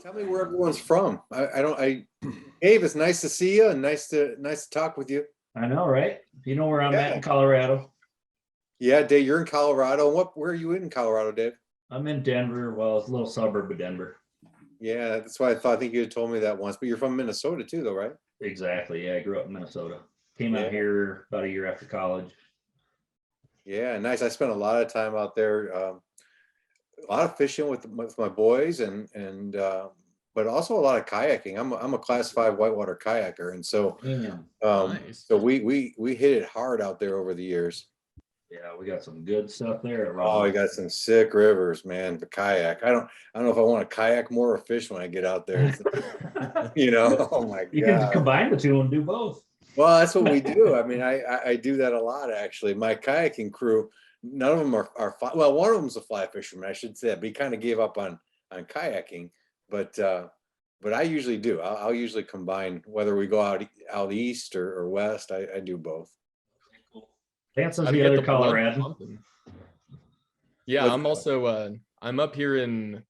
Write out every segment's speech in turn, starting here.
Tell me where everyone's from. Dave, it's nice to see you and nice to talk with you. I know, right? You know where I'm at Yeah. in Colorado. Yeah, Dave, you're in Colorado. Where are you in Colorado, Dave? I'm in Denver. Well, it's a little suburb of Denver. Yeah, that's why I think you had told me that once, but you're from Minnesota too, though, right? Exactly. Yeah, I grew up in Minnesota. Came Yeah. out here about a year after college. Yeah, nice. I spent a lot of time out there, a lot of fishing with my boys and but also a lot of kayaking. I'm a class 5 whitewater kayaker, and so Damn. Nice. so we hit it hard out there over the years. Yeah, we got some good stuff there. Oh, we got some sick rivers, man. The kayak. I don't know if I want to kayak more or fish when I get out there. Oh my You can God. combine the two and do both. Well, that's what we do. I mean, I do that a lot, actually. My kayaking crew, none of them are well, one of them's a fly fisherman, I should say, but he kind of gave up on kayaking. But I usually do. I'll usually combine whether we go out east or west. I do both. Vance is How to the get other blood Coloradan. pumping. Yeah, What's I'm also I'm up here in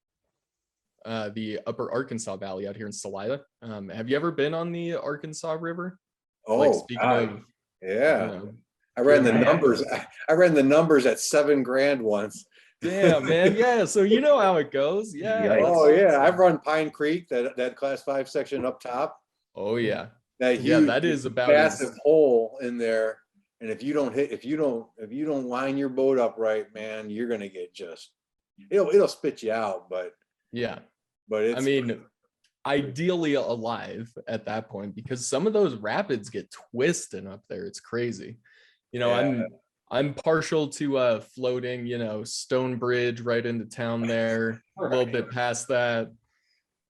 the upper Arkansas Valley out here in Salida. Have you ever been on the Arkansas River? Like, Oh, speaking God. of, Yeah. I ran the Yeah. numbers. I ran the numbers at $7,000 once. damn, man. Yeah, so you know how it goes. Yeah. Yikes. that's Oh yeah, awesome. I've run Pine Creek, that class 5 section up top. Oh yeah. That Yeah, huge, that is about massive as hole in there. And if you don't line your boat up right, man, you're gonna get it'll spit you out. But yeah. it's I mean, ideally alive at that point, because some of those rapids get twisting up there. It's crazy. Yeah. I'm partial to floating, Stone Bridge right into town there, a little bit past that.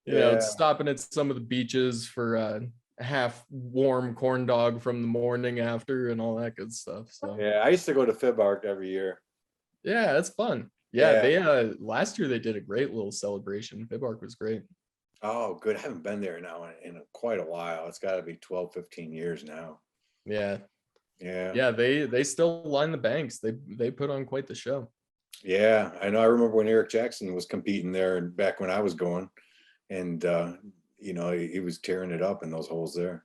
Yeah. Stopping at some of the beaches for a half warm corn dog from the morning after and all that good stuff. So yeah, I used to go to Fibark every year. yeah, it's fun. Yeah, Yeah. they last year they did a great little celebration. Fibark was great. Oh, good. I haven't been there now in quite a while. It's got to be 12, 15 years now. Yeah. Yeah. Yeah, they still line the banks. They put on quite the show. Yeah, I know. I remember when Eric Jackson was competing there back when I was going, and he was tearing it up in those holes there.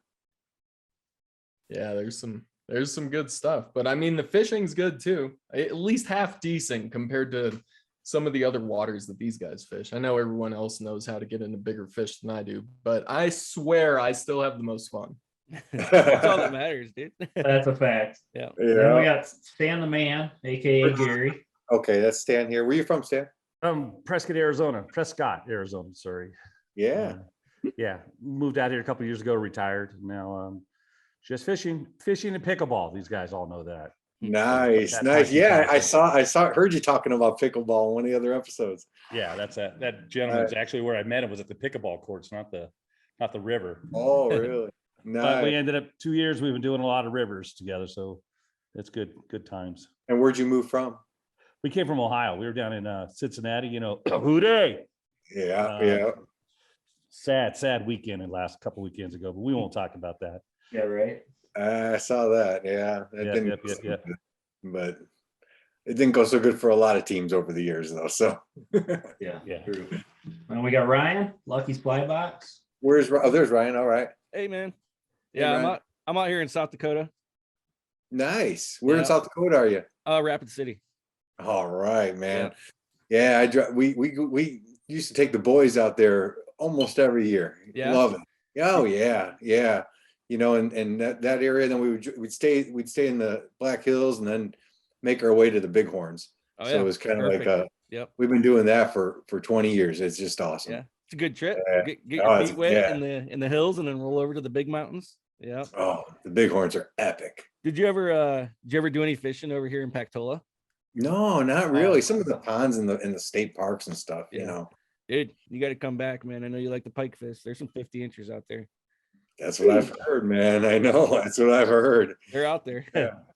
Yeah, there's some good stuff. But I mean, the fishing's good too. At least half decent compared to some of the other waters that these guys fish. I know everyone else knows how to get into bigger fish than I do, but I swear I still have the most fun. That's all that matters, dude. That's a fact. Yeah. Then we got Stan the Man, aka Gary. Okay, that's Stan here. Where you from, Stan? Prescott, Arizona. Sorry. Yeah. Yeah. Moved out here a couple years ago, retired. Now, just fishing and pickleball. These guys all know that. Nice. That's Yeah, my heard you talking about pickleball in one of the other episodes. Yeah, that gentleman's actually where I met him was at the pickleball courts, not the river. Oh, really? But we Nice. ended up 2 years. We've been doing a lot of rivers together, so it's good times. And where'd you move from? We came from Ohio. We were down in Cincinnati. Hooday. Yeah, yeah. Sad weekend the last couple weekends ago, but we won't talk about that. Yeah, right. I saw that. Yeah, Yep. But it didn't go so good for a lot of teams over the years, though. So Yeah. Yeah. True. And we got Ryan, Lucky's Fly Box. there's Ryan. All right, Hey, man. Hey, Yeah, Ryan. I'm out here in South Dakota, Nice. Where in Yeah. South Dakota are you? Rapid City. All right, man. Yeah, we used to take the boys out there almost every year. Yeah? Love it. Oh yeah. And that area. Then we'd stay in the Black Hills and then make our way to the Bighorns. Oh, So yeah. it was kind of like Perfect. Yep. we've been doing that for 20 years. It's just awesome. Yeah. It's a good trip. Yeah. Get Oh, your feet wet yeah. in the hills and then roll over to the big mountains. Yeah. Oh, the Bighorns are epic. Did you ever do any fishing over here in Pactola? No, not really. Some of the ponds in the state parks and stuff, Yeah. Dude, you got to come back, man. I know you like the pike fish. There's some 50 inchers out there. That's what I've heard, man. I know. That's what I've heard. They're out there.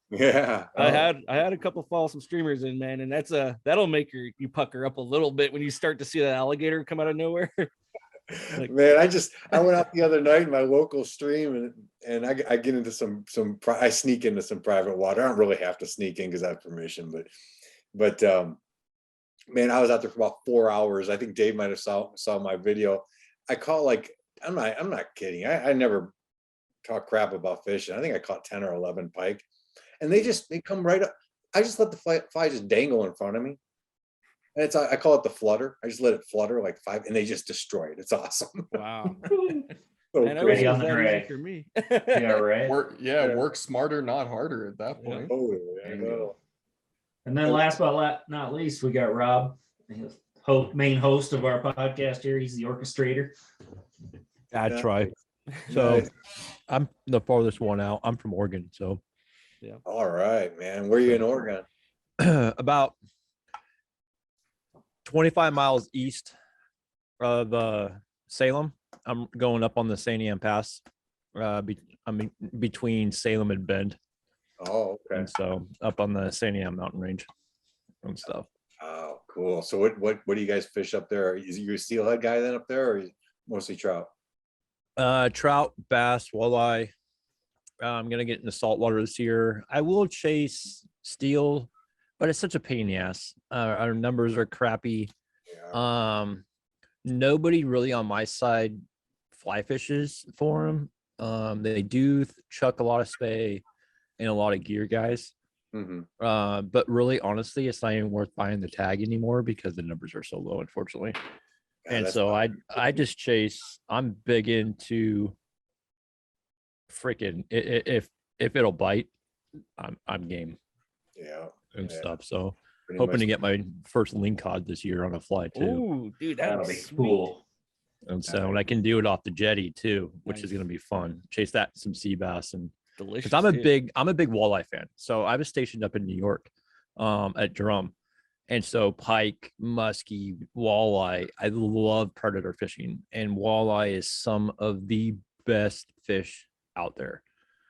Yeah. I had a couple fall some streamers in, man, and that'll make you pucker up a little bit when you start to see that alligator come out of nowhere. Man, I went out the other night in my local stream and I get into I sneak into some private water. I don't really have to sneak in because I have permission, but man, I was out there for about 4 hours. I think Dave might have saw my video. I caught like, I'm not kidding. I never talk crap about fishing. I think I caught 10 or 11 pike, and they come right up. I just let the fly just dangle in front of me. And I call it the flutter. I just let it flutter like 5, and they just destroy it. It's awesome. Wow. So Man, I cool. wish it on was the that easy drag. for me. Yeah, right. Work smarter, not harder at that Yeah. point. Totally, I There you know. go. And then last but not least, we got Rob, main host of our podcast here. He's the orchestrator. I Yeah. try. So Nice. I'm the farthest one out. I'm from Oregon, so All right, man. Where are you in Oregon? about 25 miles east of Salem. I'm going up on the St. Anne Pass. Between Salem and Bend, Oh, okay. and so up on the St. Anne mountain range and stuff. Oh, cool. So what do you guys fish up there? Is you a steelhead guy then up there, or mostly trout? Trout, bass, walleye. I'm gonna get into saltwater this year. I will chase steel, but it's such a pain in the ass. Our numbers are crappy. Yeah. Nobody really on my side fly fishes for them. They do chuck a lot of spay and a lot of gear guys. Mhm. But really, honestly, it's not even worth buying the tag anymore because the numbers are so low, unfortunately. Yeah, And that's so not- I just chase. I'm big into freaking if it'll bite, I'm game yeah, and Yeah. stuff. So pretty hoping much. to get my first link cod this year on a fly too. Ooh, dude, that'd That'll be be sweet. cool. And so and I can do it off the jetty too, which is Nice. going to be fun. Chase that some sea bass and Delicious. because I'm a too. big walleye fan. So I was stationed up in New York, at Drum, and so pike, muskie, walleye. I love predator fishing, and walleye is some of the best fish out there.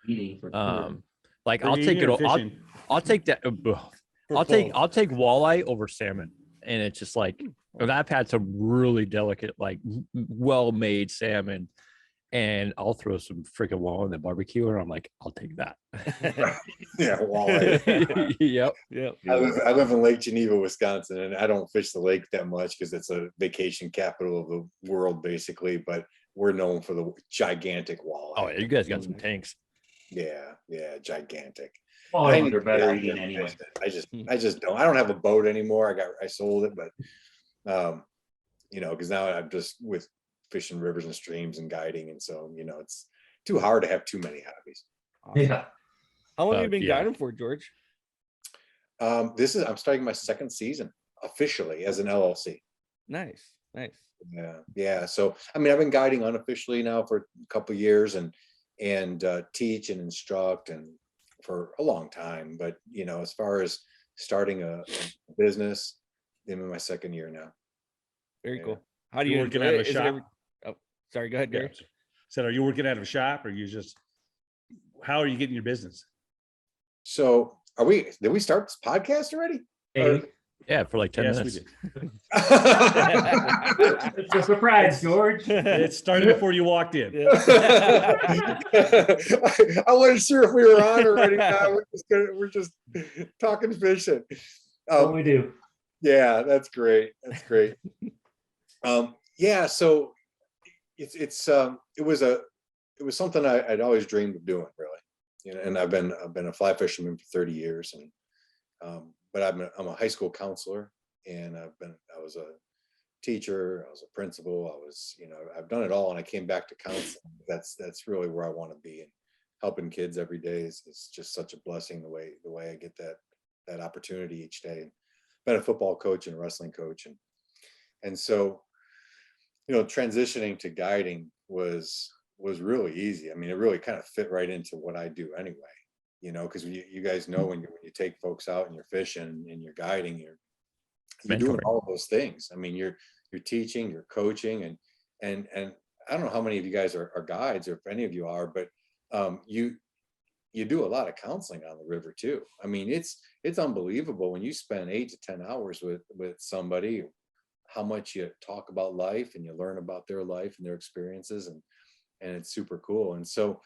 Eating for sure. Like For I'll take eating it. or fishing? I'll take that. For I'll take both. walleye over salmon, and it's just like and I've had some really delicate, like well-made salmon, and I'll throw some freaking walleye in the barbecue, and I'm like, I'll take that. Yeah, walleye. Yep. Yep. I live in Lake Geneva, Wisconsin, and I don't fish the lake that much because it's a vacation capital of the world, basically. But we're known for the gigantic walleye. Oh, you guys got some tanks. Yeah, gigantic. All I of need them are to get better out eating there and anyway. fish it. I just don't. I don't have a boat anymore. I sold it, but because now I'm just with fishing rivers and streams and guiding, and so it's too hard to have too many hobbies. Yeah. How long have you been yeah. guiding for, George? I'm starting my second season officially as an LLC. Nice. Yeah. So I mean, I've been guiding unofficially now for a couple of years and teach and instruct and for a long time. But as far as starting a business, I'm in my second year now. Very Yeah. cool. How do You you working enjoy out of it? a Is it shop? Oh, sorry. Go ahead, Gary. Said, are you working out of a shop or you just, how are you getting your business? So did we start this podcast already? Hey, Yeah, for like 10 Yes, we minutes. did. it's a surprise, George. It started before you walked in. I wasn't sure if we were on already. Now we're just talking fishing. What we do. Yeah, that's great. Yeah, so it was something I'd always dreamed of doing, really. And I've been a fly fisherman for 30 years, and but I'm a high school counselor, and I was a teacher, I was a principal, I've done it all, and I came back to counseling. That's really where I want to be, and helping kids every day is just such a blessing. The way I get that opportunity each day. Been a football coach and a wrestling coach, and so transitioning to guiding was really easy. I mean, it really kind of fit right into what I do anyway. Because you guys know when you take folks out and you're fishing and you're guiding, you're doing Mentoring. all of those things. I mean, you're teaching, you're coaching, and I don't know how many of you guys are guides or if any of you are, but you do a lot of counseling on the river too. I mean, it's unbelievable when you spend 8 to 10 hours with somebody, how much you talk about life and you learn about their life and their experiences, and it's super cool. And so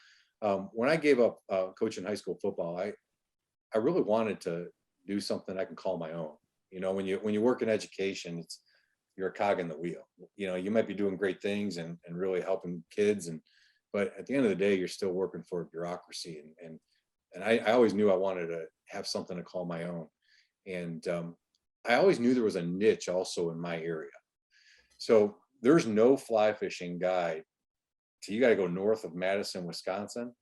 when I gave up coaching high school football, I really wanted to do something I can call my own. When you work in education, you're a cog in the wheel. You know, you might be doing great things and really helping kids, but at the end of the day, you're still working for a bureaucracy. And I always knew I wanted to have something to call my own. And I always knew there was a niche also in my area. So there's no fly fishing guide. So you got to go north of Madison, Wisconsin.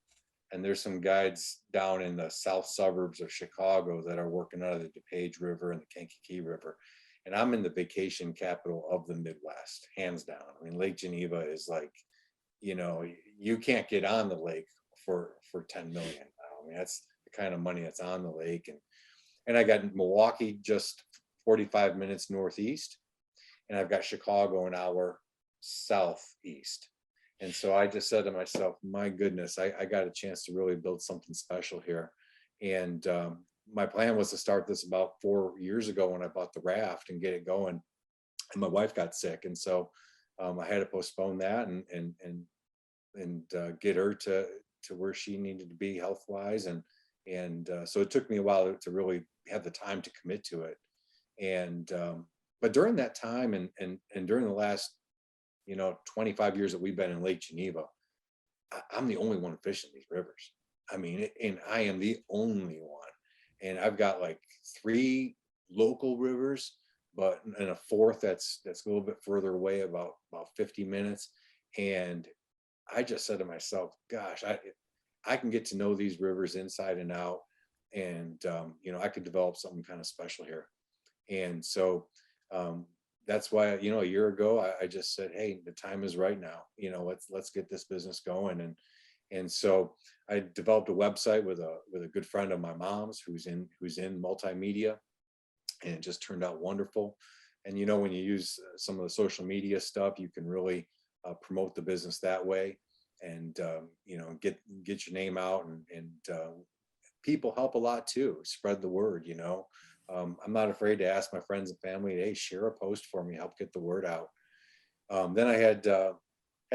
And there's some guides down in the south suburbs of Chicago that are working out of the DuPage River and the Kankakee River. And I'm in the vacation capital of the Midwest, hands down. I mean, Lake Geneva is like, you know, you can't get on the lake for 10 million now. I mean, that's the kind of money that's on the lake. And I got Milwaukee just 45 minutes northeast, and I've got Chicago an hour southeast. And so I just said to myself, my goodness, I got a chance to really build something special here. And my plan was to start this about 4 years ago when I bought the raft and get it going. And my wife got sick. And so I had to postpone that and get her to where she needed to be health-wise. And so it took me a while to really have the time to commit to it. And but during that time and during the last 25 years that we've been in Lake Geneva, I'm the only one fishing these rivers. I mean, and I am the only one. And I've got like 3 local rivers, but and a 4th that's a little bit further away, about 50 minutes. And I just said to myself, gosh, I can get to know these rivers inside and out. And I could develop something kind of special here. And so that's why, a year ago, I just said, hey, the time is right now. Let's get this business going. And so I developed a website with a good friend of my mom's who's in multimedia, and it just turned out wonderful. And when you use some of the social media stuff, you can really promote the business that way, and get your name out, and people help a lot too. Spread the word. I'm not afraid to ask my friends and family, hey, share a post for me, help get the word out. Then I had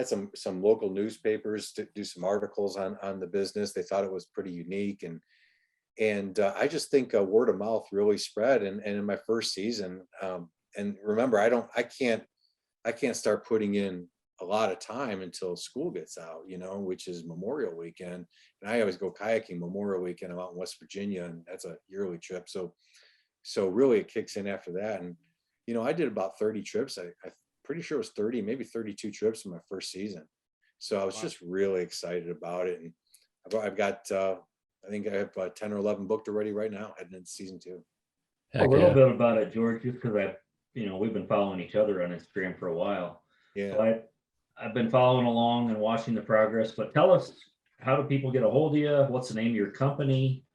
some local newspapers to do some articles on the business. They thought it was pretty unique, and I just think word of mouth really spread. And in my first season, and remember, I can't start putting in a lot of time until school gets out, which is Memorial Weekend. And I always go kayaking Memorial Weekend. I'm out in West Virginia, and that's a yearly trip. So really it kicks in after that. And, I did about 30 trips. I'm pretty sure it was 30, maybe 32 trips in my first season. So I was just really excited about it. And I've got, I think I have 10 or 11 booked already right now, heading into season 2. A little bit about it, George, just because we've been following each other on Instagram for a while. Yeah. So I've been following along and watching the progress, but tell us, how do people get a hold of you? What's the name of your company?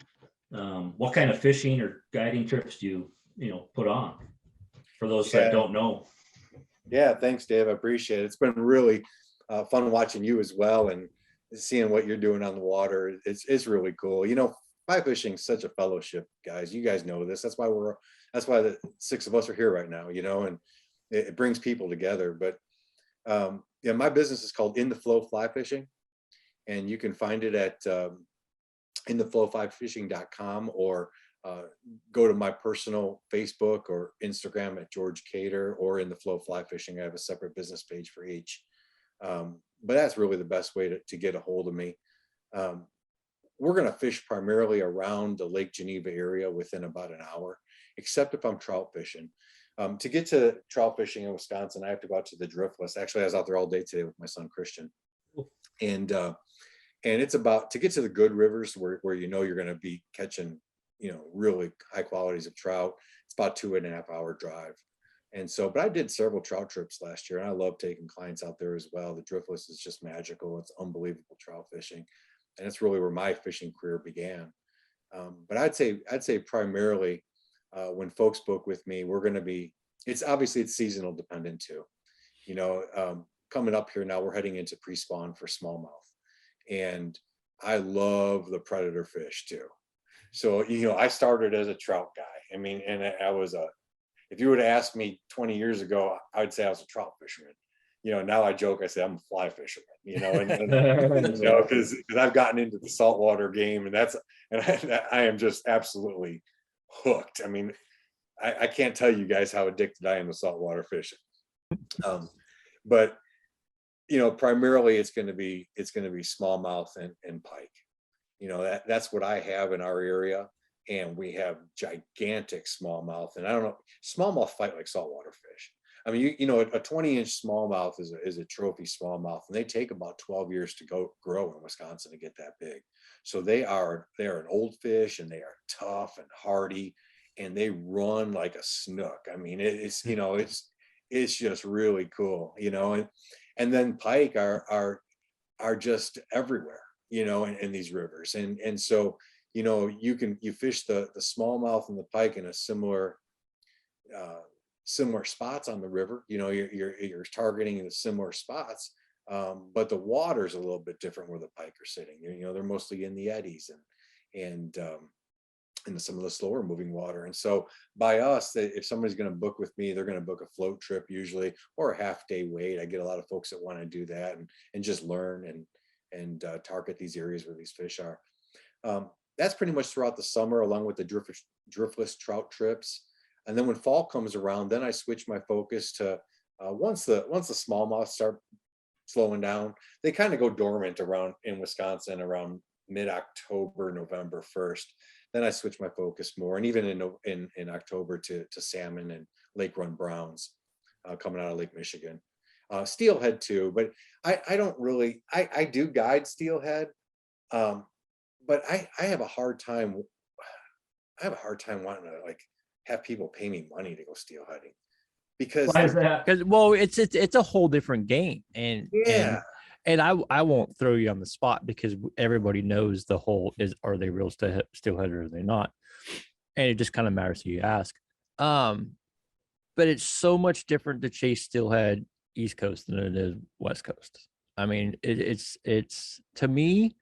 What kind of fishing or guiding trips do you put on for those that don't know? Yeah, thanks, Dave. I appreciate it. It's been really fun watching you as well, and seeing what you're doing on the water. It's really cool. Fly fishing is such a fellowship, guys. You guys know this. That's why the 6 of us are here right now. And it brings people together. But my business is called In the Flow Fly Fishing, and you can find it at intheflowflyfishing.com, or go to my personal Facebook or Instagram at George Kaider, or In the Flow Fly Fishing. I have a separate business page for each. But that's really the best way to get a hold of me. We're going to fish primarily around the Lake Geneva area within about an hour, except if I'm trout fishing. To get to trout fishing in Wisconsin, I have to go out to the Driftless. Actually, I was out there all day today with my son, Christian. And it's about, to get to the good rivers where you're going to be catching, really high qualities of trout, it's about 2.5 hour drive. And so, but I did several trout trips last year, and I love taking clients out there as well. The Driftless is just magical. It's unbelievable trout fishing. And it's really where my fishing career began. But I'd say primarily when folks book with me, we're going to be, it's seasonal dependent too. Coming up here now, we're heading into pre-spawn for smallmouth. And I love the predator fish too. So, I started as a trout guy. I mean, and if you would have asked me 20 years ago, I would say I was a trout fisherman. Now I joke, I say I'm a fly fisherman, because I've gotten into the saltwater game, and I am just absolutely hooked. I mean, I can't tell you guys how addicted I am to saltwater fishing. But primarily it's going to be smallmouth and pike. That's what I have in our area, and we have gigantic smallmouth. And I don't know, smallmouth fight like saltwater fish. I mean, a 20-inch smallmouth is a trophy smallmouth, and they take about 12 years to grow in Wisconsin to get that big. So they are an old fish, and they are tough and hardy, and they run like a snook. I mean, it's just really cool, and then pike are just everywhere, in these rivers, and so you fish the smallmouth and the pike in a similar spots on the river. You're targeting the similar spots, but the water's a little bit different where the pike are sitting. They're mostly in the eddies and in some of the slower moving water. And so by us, if somebody's going to book with me, they're going to book a float trip usually, or a half-day wait. I get a lot of folks that want to do that and just learn and target these areas where these fish are. That's pretty much throughout the summer, along with the driftless trout trips. And then when fall comes around, then I switch my focus to once the smallmouth start slowing down, they kind of go dormant around in Wisconsin around mid-October, November 1st. Then I switch my focus more, and even in October to salmon and lake run browns coming out of Lake Michigan. Steelhead too, but I don't really, I do guide steelhead, but I have a hard time wanting to like have people pay me money to go steelheading, because Why is that? Because it's a whole different game, and and I won't throw you on the spot because everybody knows the whole are they real steelhead or are they not, and it just kind of matters who you ask. But it's so much different to chase steelhead East Coast than it is West Coast. I mean, it's to me,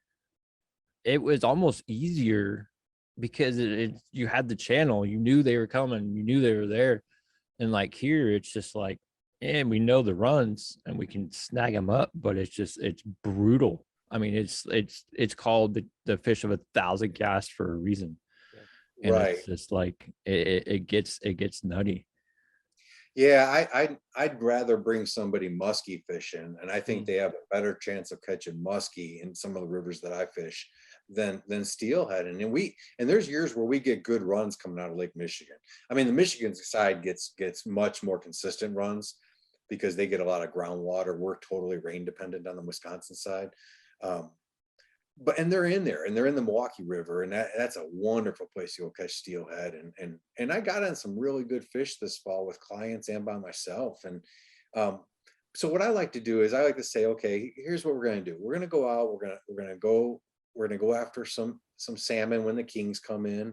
it was almost easier because you had the channel, you knew they were coming, you knew they were there, and like here, it's just like, and we know the runs and we can snag them up, but it's brutal. I mean, it's called the fish of 1,000 casts for a reason. And right. it's just like it gets nutty. Yeah, I'd rather bring somebody muskie fishing, and I think they have a better chance of catching muskie in some of the rivers that I fish than steelhead. And there's years where we get good runs coming out of Lake Michigan. I mean, the Michigan side gets much more consistent runs because they get a lot of groundwater. We're totally rain dependent on the Wisconsin side. And they're in there, and they're in the Milwaukee River, and that's a wonderful place to go catch steelhead. And I got on some really good fish this fall with clients and by myself. And so what I like to do is I like to say, okay, here's what we're going to do. We're going to go out. We're going to go after some salmon when the kings come in,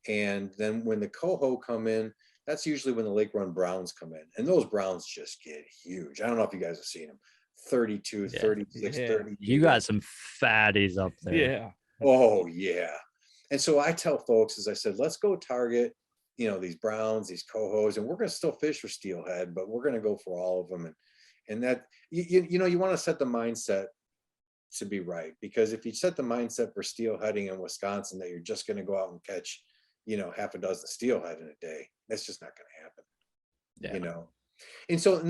and then when the coho come in, that's usually when the lake run browns come in, and those browns just get huge. I don't know if you guys have seen them. 32, 36, 30. You got some fatties up there. Yeah. Oh yeah. And so I tell folks, as I said, let's go target, these browns, these cohos, and we're going to still fish for steelhead, but we're going to go for all of them. And that, you want to set the mindset to be right, because if you set the mindset for steelheading in Wisconsin that you're just going to go out and catch, half a dozen steelhead in a day, that's just not going to happen. And so, and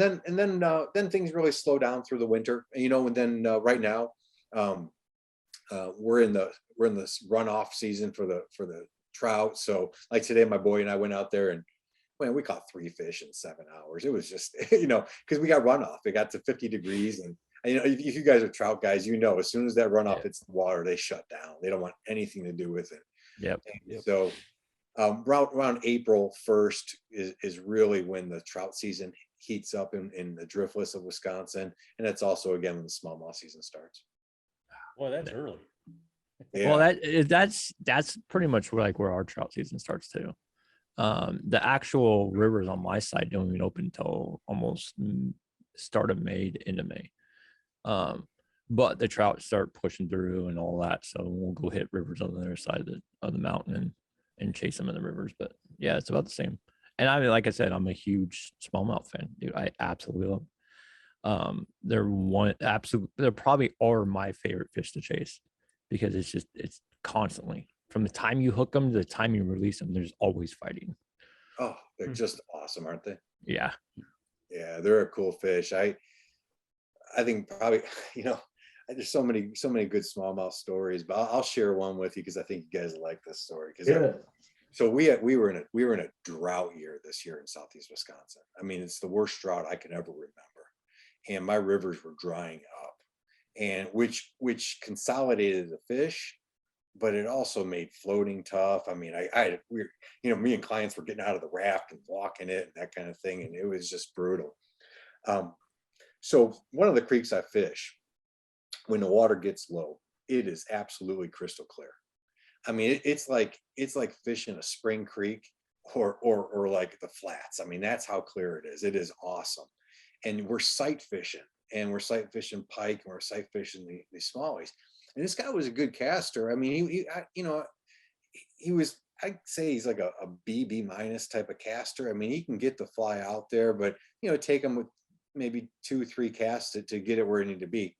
then things really slow down through the winter, and then right now, we're in this runoff season for the trout. So like today, my boy and I went out there, and man, we caught 3 fish in 7 hours. It was just, because we got runoff. It got to 50 degrees, and if you guys are trout guys, as soon as that runoff hits the water, they shut down. They don't want anything to do with it. Yep. So around April 1st is really when the trout season heats up in the driftless of Wisconsin, and that's also again when the smallmouth season starts. Well, that's early. Yeah. Well, that's pretty much where our trout season starts too. The actual rivers on my side don't even open until almost start of May to end of May. But the trout start pushing through and all that, so we'll go hit rivers on the other side of the mountain and chase them in the rivers. But yeah, it's about the same. And I mean, like I said, I'm a huge smallmouth fan, dude. I absolutely love them. They're probably are my favorite fish to chase, because it's constantly, from the time you hook them to the time you release them, there's always fighting. Oh, they're just awesome, aren't they? Yeah. Yeah, they're a cool fish. I think probably, you know, there's so many good smallmouth stories, but I'll share one with you because I think you guys like this story. Because so we were in a drought year this year in southeast Wisconsin. I mean, it's the worst drought I can ever remember, and my rivers were drying up, and which consolidated the fish, but it also made floating tough. I mean, you know, me and clients were getting out of the raft and walking it and that kind of thing, and it was just brutal. So one of the creeks I fish, when the water gets low, it is absolutely crystal clear. I mean, it's like fishing a spring creek or like the flats. I mean, that's how clear it is. It is awesome. And we're sight fishing, and we're sight fishing pike, and we're sight fishing the smallies. And this guy was a good caster. I mean, you know, he was, I'd say he's like a B minus type of caster. I mean, he can get the fly out there, but you know, take him with maybe 2-3 casts to get it where it needed to be.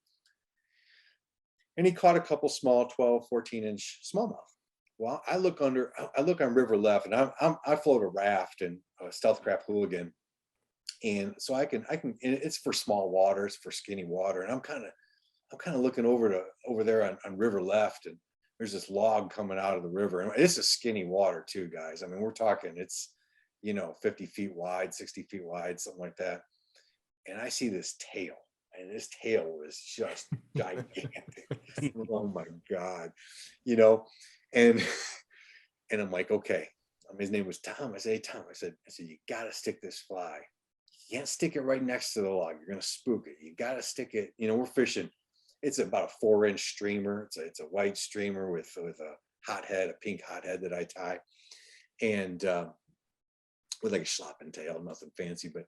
And he caught a couple small 12, 14-inch smallmouth. Well, I look on river left, and I float a raft and a stealth craft hooligan. And so I can, and it's for small waters, for skinny water. And I'm kind of looking over there on river left, and there's this log coming out of the river. And it's a skinny water too, guys. I mean, we're talking, it's, you know, 50 feet wide, 60 feet wide, something like that. And I see this tail, and this tail was just gigantic. Oh my God, you know, and I'm like, okay. His name was Tom. I said, hey, Tom, I said, you got to stick this fly. You can't stick it right next to the log. You're going to spook it. You got to stick it. You know, we're fishing. It's about a 4-inch streamer. It's a white streamer with a hot head, a pink hot head that I tie. And with like a slopping tail, nothing fancy, but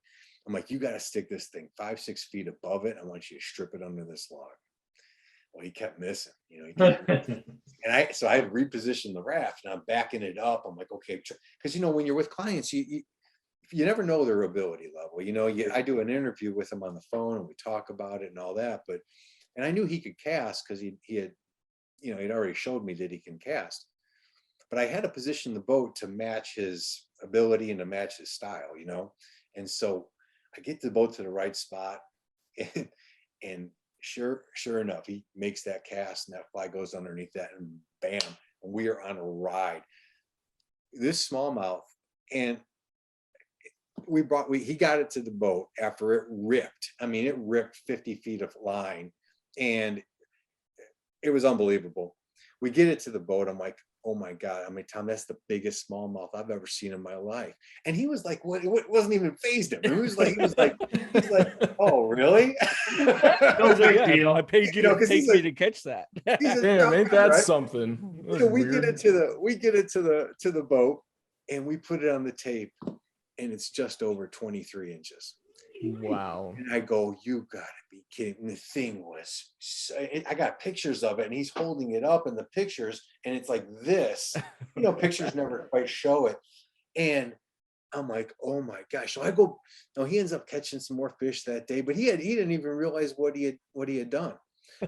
I'm like, you got to stick this thing 5-6 feet above it. I want you to strip it under this log. Well, he kept missing, you know, and so I had repositioned the raft, and I'm backing it up. I'm like, okay, because you know, when you're with clients, you never know their ability level. You know, I do an interview with him on the phone, and we talk about it and all that. And I knew he could cast because he had, you know, he'd already showed me that he can cast. But I had to position the boat to match his ability and to match his style, you know. And so I get the boat to the right spot, and sure enough, he makes that cast, and that fly goes underneath that, and bam, and we are on a ride. This smallmouth, and he got it to the boat after it ripped. I mean, it ripped 50 feet of line, and it was unbelievable. We get it to the boat. I'm like, oh my God. I mean, Tom, that's the biggest smallmouth I've ever seen in my life. And he was like, what? It wasn't even phased him. He was like, oh, really? No big deal. I paid you to take me to catch that. Damn, ain't that something? So we get it to the boat, and we put it on the tape, and it's just over 23 inches. Wow. And I go, you gotta be kidding. And the thing was, I got pictures of it, and he's holding it up in the pictures, and it's like this. You know, pictures never quite show it. And I'm like, oh my gosh. So I go, no, he ends up catching some more fish that day, but he didn't even realize what he had done.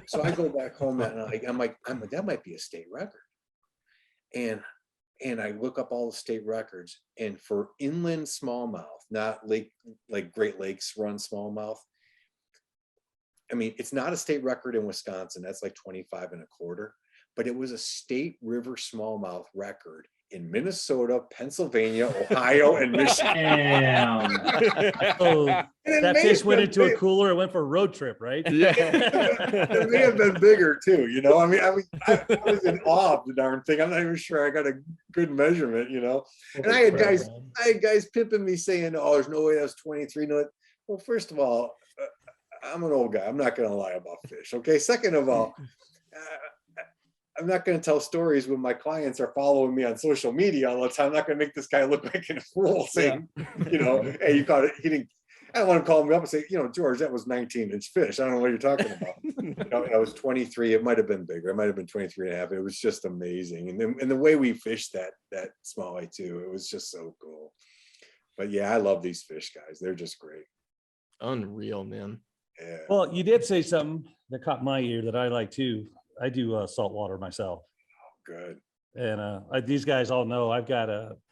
So I go back home that night. I'm like, that might be a state record. And I look up all the state records, and for inland smallmouth, not like Great Lakes run smallmouth. I mean, it's not a state record in Wisconsin. That's like 25.25, but it was a state river smallmouth record in Minnesota, Pennsylvania, Ohio, and Michigan. Damn. Oh, that fish went into a cooler and went for a road trip, right? Yeah. It may have been bigger too, you know. I mean, I was in awe of the darn thing. I'm not even sure I got a good measurement, you know. And I had guys pimping me saying, "Oh, there's no way that's 23." No, well, first of all, I'm an old guy. I'm not going to lie about fish. Okay. Second of all, I'm not going to tell stories when my clients are following me on social media all the time. I'm not going to make this guy look like a fool saying, you know, hey, you caught it. He didn't. I don't want to call me up and say, you know, George, that was 19-inch fish. I don't know what you're talking about. You know, I was 23. It might have been bigger. It might have been 23.5. It was just amazing. And the way we fished that smallie too, it was just so cool. But yeah, I love these fish, guys. They're just great. Unreal, man. Yeah. Well, you did say something that caught my ear that I like too. I do saltwater myself. Good. And these guys all know I've got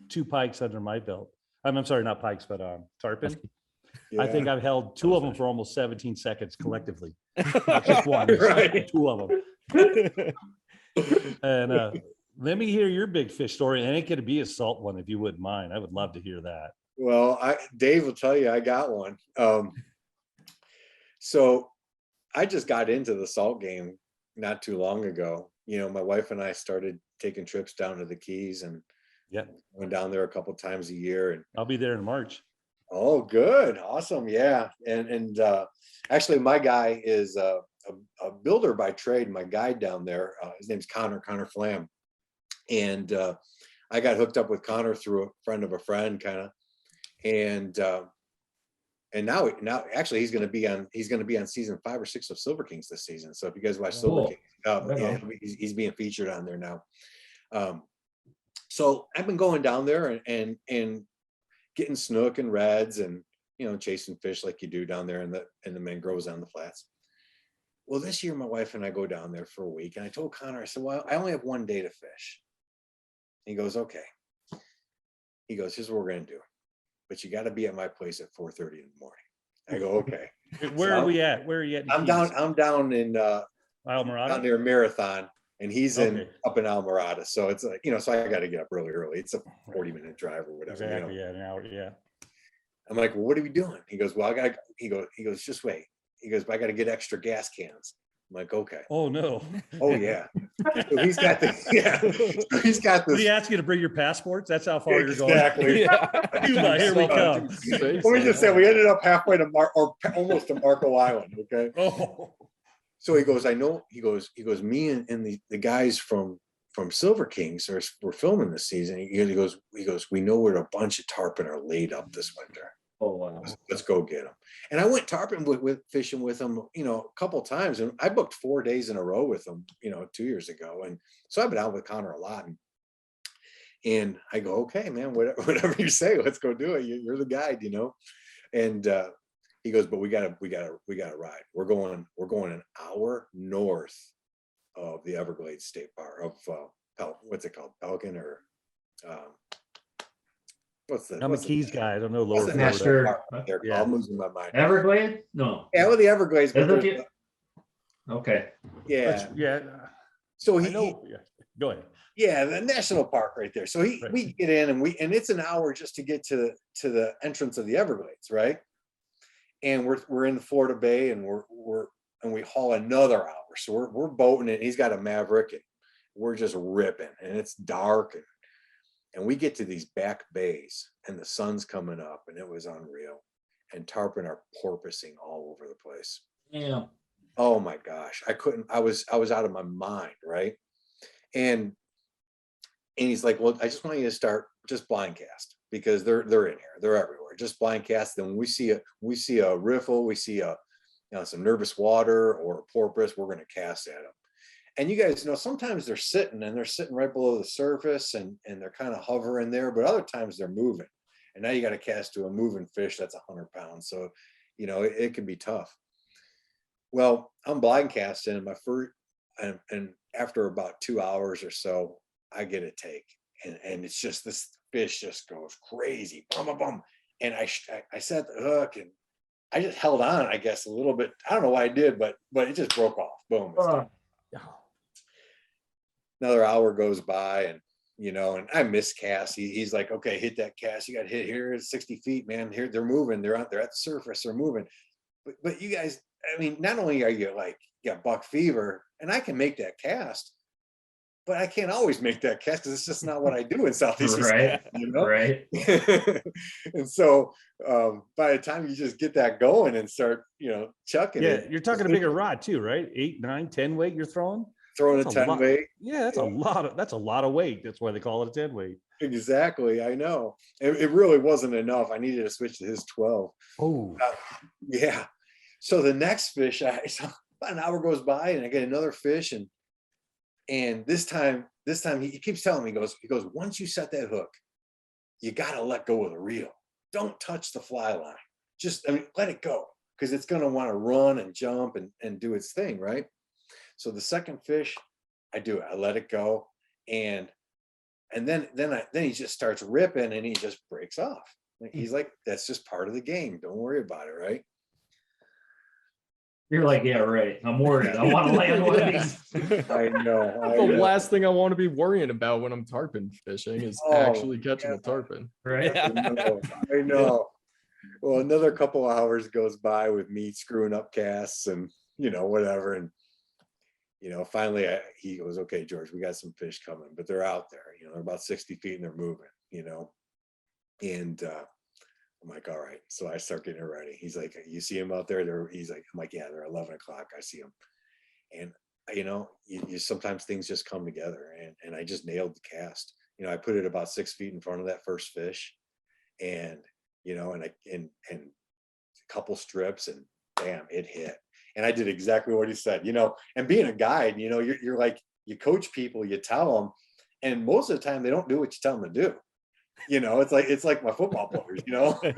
2 pikes under my belt. I'm sorry, not pikes, but tarpon. I think Yeah. I've held two of them for almost 17 seconds collectively, not just one, Right. two of them. And let me hear your big fish story. And it could be a salt one if you wouldn't mind. I would love to hear that. Well, Dave will tell you I got one. So I just got into the salt game not too long ago. My wife and I started taking trips down to the Keys and Yeah, went down there a couple times a year. And I'll be there in March. oh, good, awesome, yeah. And actually, my guy is a builder by trade. My guide down there, his name's Connor Flam, and I got hooked up with Connor through a friend of a friend, kind of, and now actually he's going to be on season 5 or 6 of Silver Kings this season. So if you guys watch Silver Cool. Kings, Right yeah, on. he's being featured on there now. So I've been going down there and getting snook and reds and chasing fish like you do down there in the mangroves on the flats. Well, this year my wife and I go down there for a week, and I told Connor, I said, well, I only have one day to fish. He goes, okay. He goes, here's what we're gonna do, but you got to be at my place at 4:30 in the morning. I go, okay. Where So are we at? Where are you at? in I'm Keys? down in Isle down Morada? near Marathon, and he's Okay. up in Almirada. So it's like, so I got to get up really early. It's a 40-minute drive or whatever. Exactly. Yeah, an hour. Yeah. I'm like, well, what are we doing? He goes, well, he goes, just wait. He goes, but I got to get extra gas cans. I'm like, okay. Oh no. Oh yeah. So he's got this. Yeah. So he's got Did this. he ask you to bring your passports? That's how far Exactly. you're going. Cuba, here we come. Let me just say, we ended up halfway to almost to Marco Island. Okay. Oh. So he goes, I know. He goes, me and the guys from Silver Kings we're filming this season. He goes, we know where a bunch of tarpon are laid up this winter. Oh, wow. Let's go get them. And I went tarpon with fishing with them, a couple times, and I booked 4 days in a row with them, 2 years ago. And so I've been out with Connor a lot. And I go, okay, man, whatever you say, let's go do it. You're the guide, And he goes, but we gotta ride. We're going an hour north of the Everglades State Park of what's it called, Pelican or I'm a Keys guy. I don't know Lower what's the Florida. national Sure. park up there? Yeah. I'm losing my mind. Everglades? No. Yeah, well, the Everglades. but Is it there's- Okay. Yeah. Yeah. So I he, know. Yeah. Go ahead. yeah, the national park right there. So Right. we get in and it's an hour just to get to the entrance of the Everglades, right? And we're in the Florida Bay, and we haul another hour. So we're boating it. He's got a Maverick, and we're just ripping, and it's dark, and we get to these back bays, and the sun's coming up, and it was unreal. And tarpon are porpoising all over the place. Yeah. Oh my gosh, I was out of my mind, right? And he's like, well, I just want you to start just blind cast, because they're in here, they're everywhere. Just blind cast. Then when we see a riffle, we see some nervous water or a porpoise, we're going to cast at them. And you guys know, sometimes they're sitting right below the surface, and they're kind of hovering there, but other times they're moving. And now you got to cast to a moving fish that's 100 pounds. So, it can be tough. Well, I'm blind casting, and my first, and after about 2 hours or so, I get a take, and it's just, this fish just goes crazy, bum, bum, bum. And I set the hook, and I just held on, I guess, a little bit. I don't know why I did, but it just broke off. Boom. It's done. Another hour goes by, and and I miscast. He's like, okay, hit that cast. You got hit here at 60 feet, man. Here they're moving. They're at the surface. They're moving. But you guys, I mean, not only are you like, you got buck fever, and I can make that cast, but I can't always make that cast because it's just not what I do in Southeast. Right. Right. Right. And so by the time you just get that going and start, chucking Yeah, it, you're talking a bigger rod too, right? 8, 9, 10 weight you're throwing. throwing a That's a 10 lot. weight. Yeah, that's a lot of weight. That's why they call it a 10 weight. Exactly. I know. It really wasn't enough. I needed to switch to his 12. Oh, Yeah. So the next fish, so about an hour goes by, and I get another fish, and this time he keeps telling me, he goes, once you set that hook, you got to let go of the reel. Don't touch the fly line. Just, let it go, because it's going to want to run and jump and do its thing, right? So the second fish, I do it. I let it go, and then he just starts ripping, and he just breaks off. He's like, that's just part of the game. Don't worry about it, right? You're like, yeah, right. I'm worried. I want to land one of these. I know. I The know. last thing I want to be worrying about when I'm tarpon fishing is Oh, actually catching yeah. a tarpon. Right. I know. I know. Well, another couple of hours goes by with me screwing up casts and, whatever. And, finally he goes, okay, George, we got some fish coming, but they're out there, they're about 60 feet and they're moving, and I'm like, all right. So I start getting it ready. He's like, you see him out there? He's like, I'm like, yeah, they're 11 o'clock. I see him. And, you sometimes things just come together, and I just nailed the cast. I put it about 6 feet in front of that first fish, and, and a couple strips, and bam, it hit. And I did exactly what he said, and being a guide, you're like, you coach people, you tell them, and most of the time they don't do what you tell them to do. It's like my football players, I told you,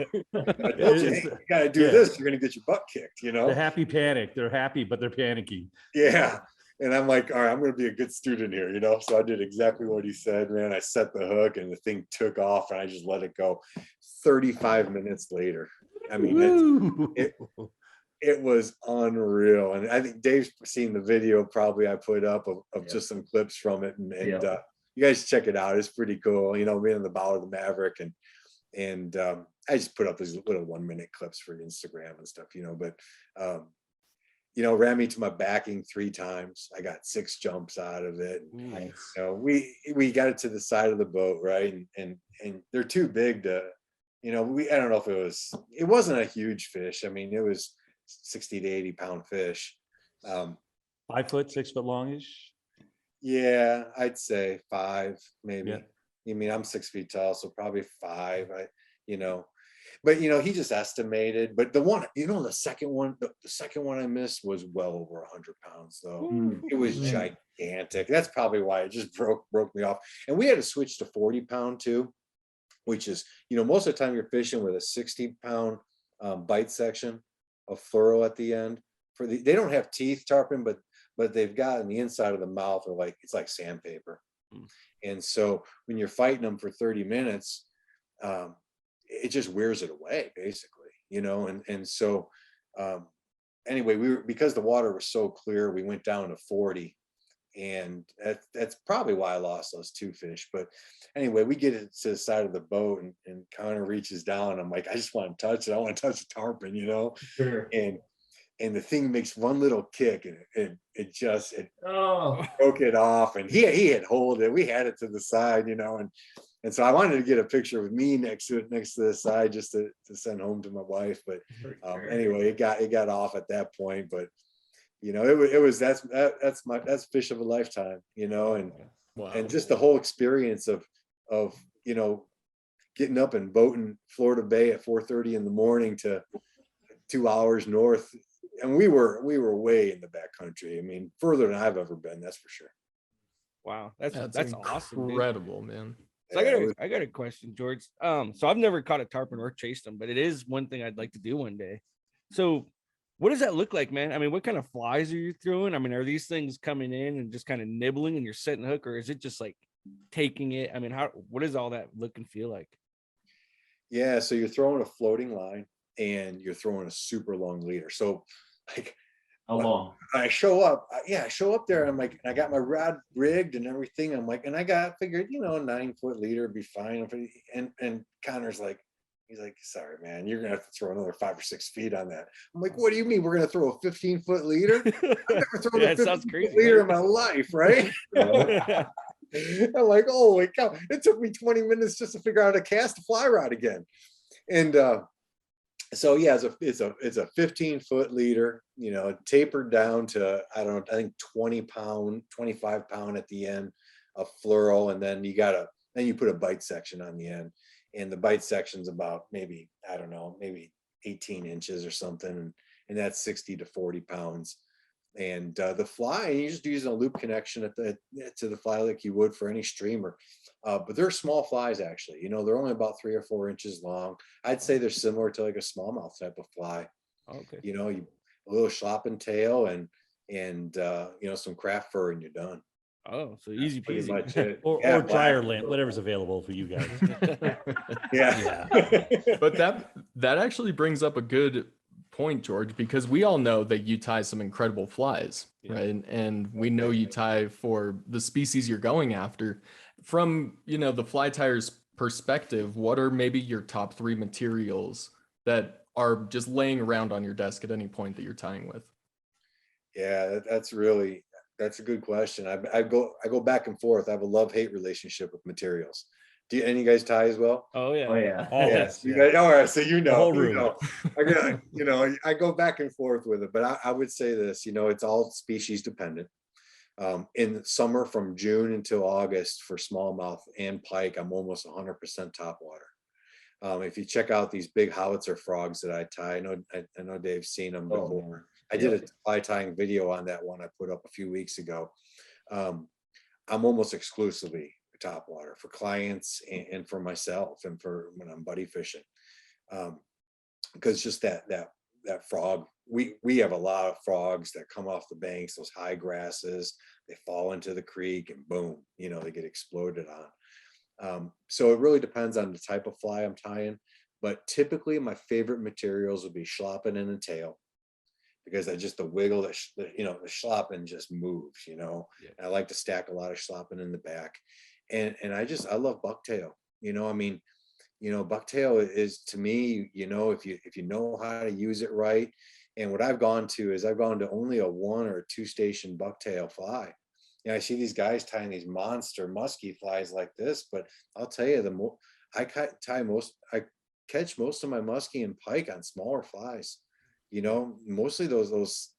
hey, you gotta do this, you're gonna get your butt kicked, The happy panic. They're happy, but they're panicking. Yeah. And I'm like, all right, I'm gonna be a good student here, So I did exactly what he said, man. I set the hook and the thing took off, and I just let it go. 35 minutes later. I mean, it was unreal. And I think Dave's seen the video probably I put up of just some clips from it. And you guys check it out. It's pretty cool. Being in the bow of the Maverick, and I just put up these little 1-minute clips for Instagram and stuff, but ran me to my backing 3 times. I got 6 jumps out of it. Nice. We got it to the side of the boat, right? And they're too big to, I don't know if it wasn't a huge fish. I mean, it was 60 to 80 pound fish. 5 foot, 6 foot longish. Yeah, I'd say 5, maybe. Yeah. I mean, I'm 6 feet tall, so probably 5. But he just estimated. But the one, the second one I missed was well over 100 pounds, though. It was gigantic. That's probably why it just broke me off. And we had to switch to 40 pound too, which is, most of the time you're fishing with a 60 pound bite section of fluoro at the end. They don't have teeth, tarpon, but they've got in the inside of the mouth, or it's like sandpaper. And so when you're fighting them for 30 minutes, it just wears it away, basically, and so anyway, because the water was so clear, we went down to 40, and that's probably why I lost those 2 fish. But anyway, we get it to the side of the boat, and Connor reaches down. I'm like, I just want to touch it. I want to touch a tarpon, Sure. and the thing makes one little kick, and it just Oh, broke it off. And he had hold it. We had it to the side, and so I wanted to get a picture with me next to the side, just to send home to my wife. But anyway, it got off at that point. But that's fish of a lifetime, and Wow. and just the whole experience of getting up and boating Florida Bay at 4:30 in the morning to 2 hours north. And we were way in the back country. I mean, further than I've ever been, that's for sure. Wow, that's awesome, dude. Incredible, man. So I got a question, George. So I've never caught a tarpon or chased them, but it is one thing I'd like to do one day. So what does that look like, man? I mean, what kind of flies are you throwing? I mean, are these things coming in and just kind of nibbling and you're setting the hook, or is it just like taking it? I mean, what does all that look and feel like? Yeah, so you're throwing a floating line and you're throwing a super long leader. So like, how long? I show up there, and I'm like, I got my rod rigged and everything. I'm like, and I figured, 9-foot leader would be fine. And Connor's like, he's like, sorry, man, you're gonna have to throw another 5 or 6 feet on that. I'm like, what do you mean we're gonna throw a 15-foot leader? I've never thrown a 15-foot leader in my life, right? I'm like, holy cow! It took me 20 minutes just to figure out how to cast a fly rod again. And so yeah, it's a 15-foot leader, tapered down to, I don't know, I think 20 pound, 25 pound at the end of fluoro, and then you put a bite section on the end, and the bite section's about maybe, I don't know, maybe 18 inches or something, and that's 60 to 40 pounds. And the fly, you're just using a loop connection to the fly like you would for any streamer. But they're small flies, actually. They're only about 3 or 4 inches long. I'd say they're similar to like a smallmouth type of fly. Okay. A little schlappen tail and some craft fur, and you're done. Oh, so easy Pretty peasy. much it. Or Yeah, dryer black- lint, whatever's available for you guys. Yeah. But that actually brings up a good point, George, because we all know that you tie some incredible flies, Yeah. right? And we know you tie for the species you're going after. From, the fly tier's perspective, what are maybe your top 3 materials that are just laying around on your desk at any point that you're tying with? Yeah, that's a good question. I go back and forth. I have a love-hate relationship with materials. Do any of you guys tie as well? Oh yeah. Oh, yeah. Oh, Yes, you yeah. guys. All right, so whole room. I got, I go back and forth with it, but I would say this. It's all species dependent. In summer, from June until August, for smallmouth and pike, I'm almost 100% topwater. If you check out these big howitzer frogs that I tie, I know Dave's seen them Oh, before. man. I did a fly tying video on that one I put up a few weeks ago. I'm almost exclusively topwater for clients and for myself and for when I'm buddy fishing. Because just that frog, we have a lot of frogs that come off the banks, those high grasses, they fall into the creek and boom, they get exploded on. So it really depends on the type of fly I'm tying, but typically my favorite materials would be schlappen in the tail, because I just the wiggle that the schlappen just moves, And I like to stack a lot of schlappen in the back, and I love bucktail. Bucktail is, to me, if you know how to use it right. And what I've gone to only a 1 or 2 station bucktail fly. I see these guys tying these monster musky flies like this, but I'll tell you, I catch most of my muskie and pike on smaller flies. Mostly those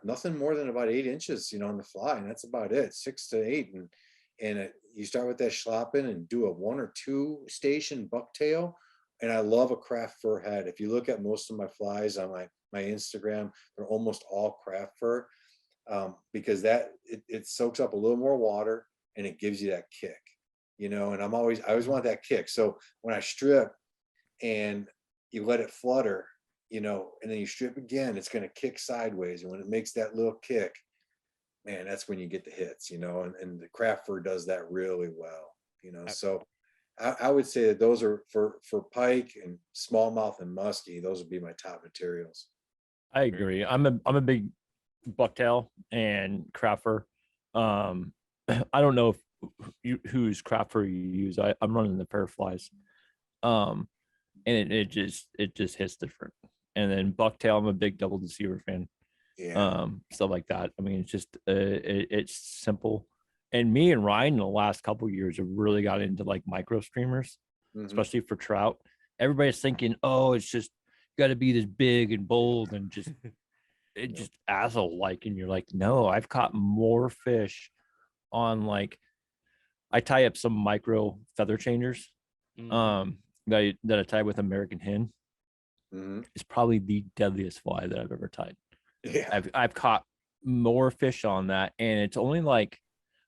nothing more than about 8 inches, on the fly, and that's about it, 6 to 8. And you start with that schlappen and do a 1 or 2 station bucktail. And I love a craft fur head. If you look at most of my flies on my Instagram, they're almost all craft fur, because it soaks up a little more water and it gives you that kick, and I always want that kick. So when I strip and you let it flutter, and then you strip again, it's going to kick sideways. And when it makes that little kick, man, that's when you get the hits, and the craft fur does that really well, so I would say that those are for pike and smallmouth and muskie, those would be my top materials. I agree. I'm a big bucktail and craft fur. I don't know whose craft fur you use. I'm running the pair flies. And it just hits different. And then bucktail, I'm a big double deceiver fan. Yeah. Stuff like that. I mean, it's just it's simple. And me and Ryan in the last couple of years have really got into like micro streamers, Mhm. especially for trout. Everybody's thinking, oh, it's just got to be this big and bold and just just asshole like. And you're like, no, I've caught more fish on I tie up some micro feather changers that I tie with American hen. Mhm. It's probably the deadliest fly that I've ever tied. Yeah. I've caught more fish on that, and it's only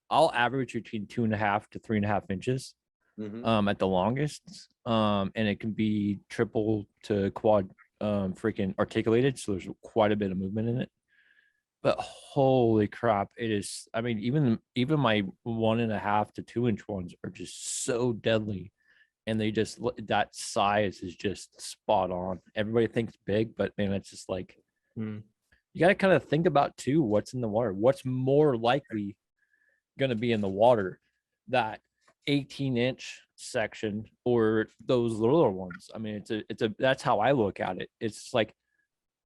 I'll average between 2.5 to 3.5 inches Mhm. at the longest. And it can be triple to quad freaking articulated, so there's quite a bit of movement in it. But holy crap, it is. I mean, even my 1.5 to 2 inch ones are just so deadly. And they just that size is just spot on. Everybody thinks big, but man, it's just you got to kind of think about too what's in the water. What's more likely going to be in the water, that 18-inch section or those littler ones? I mean, that's how I look at it. It's like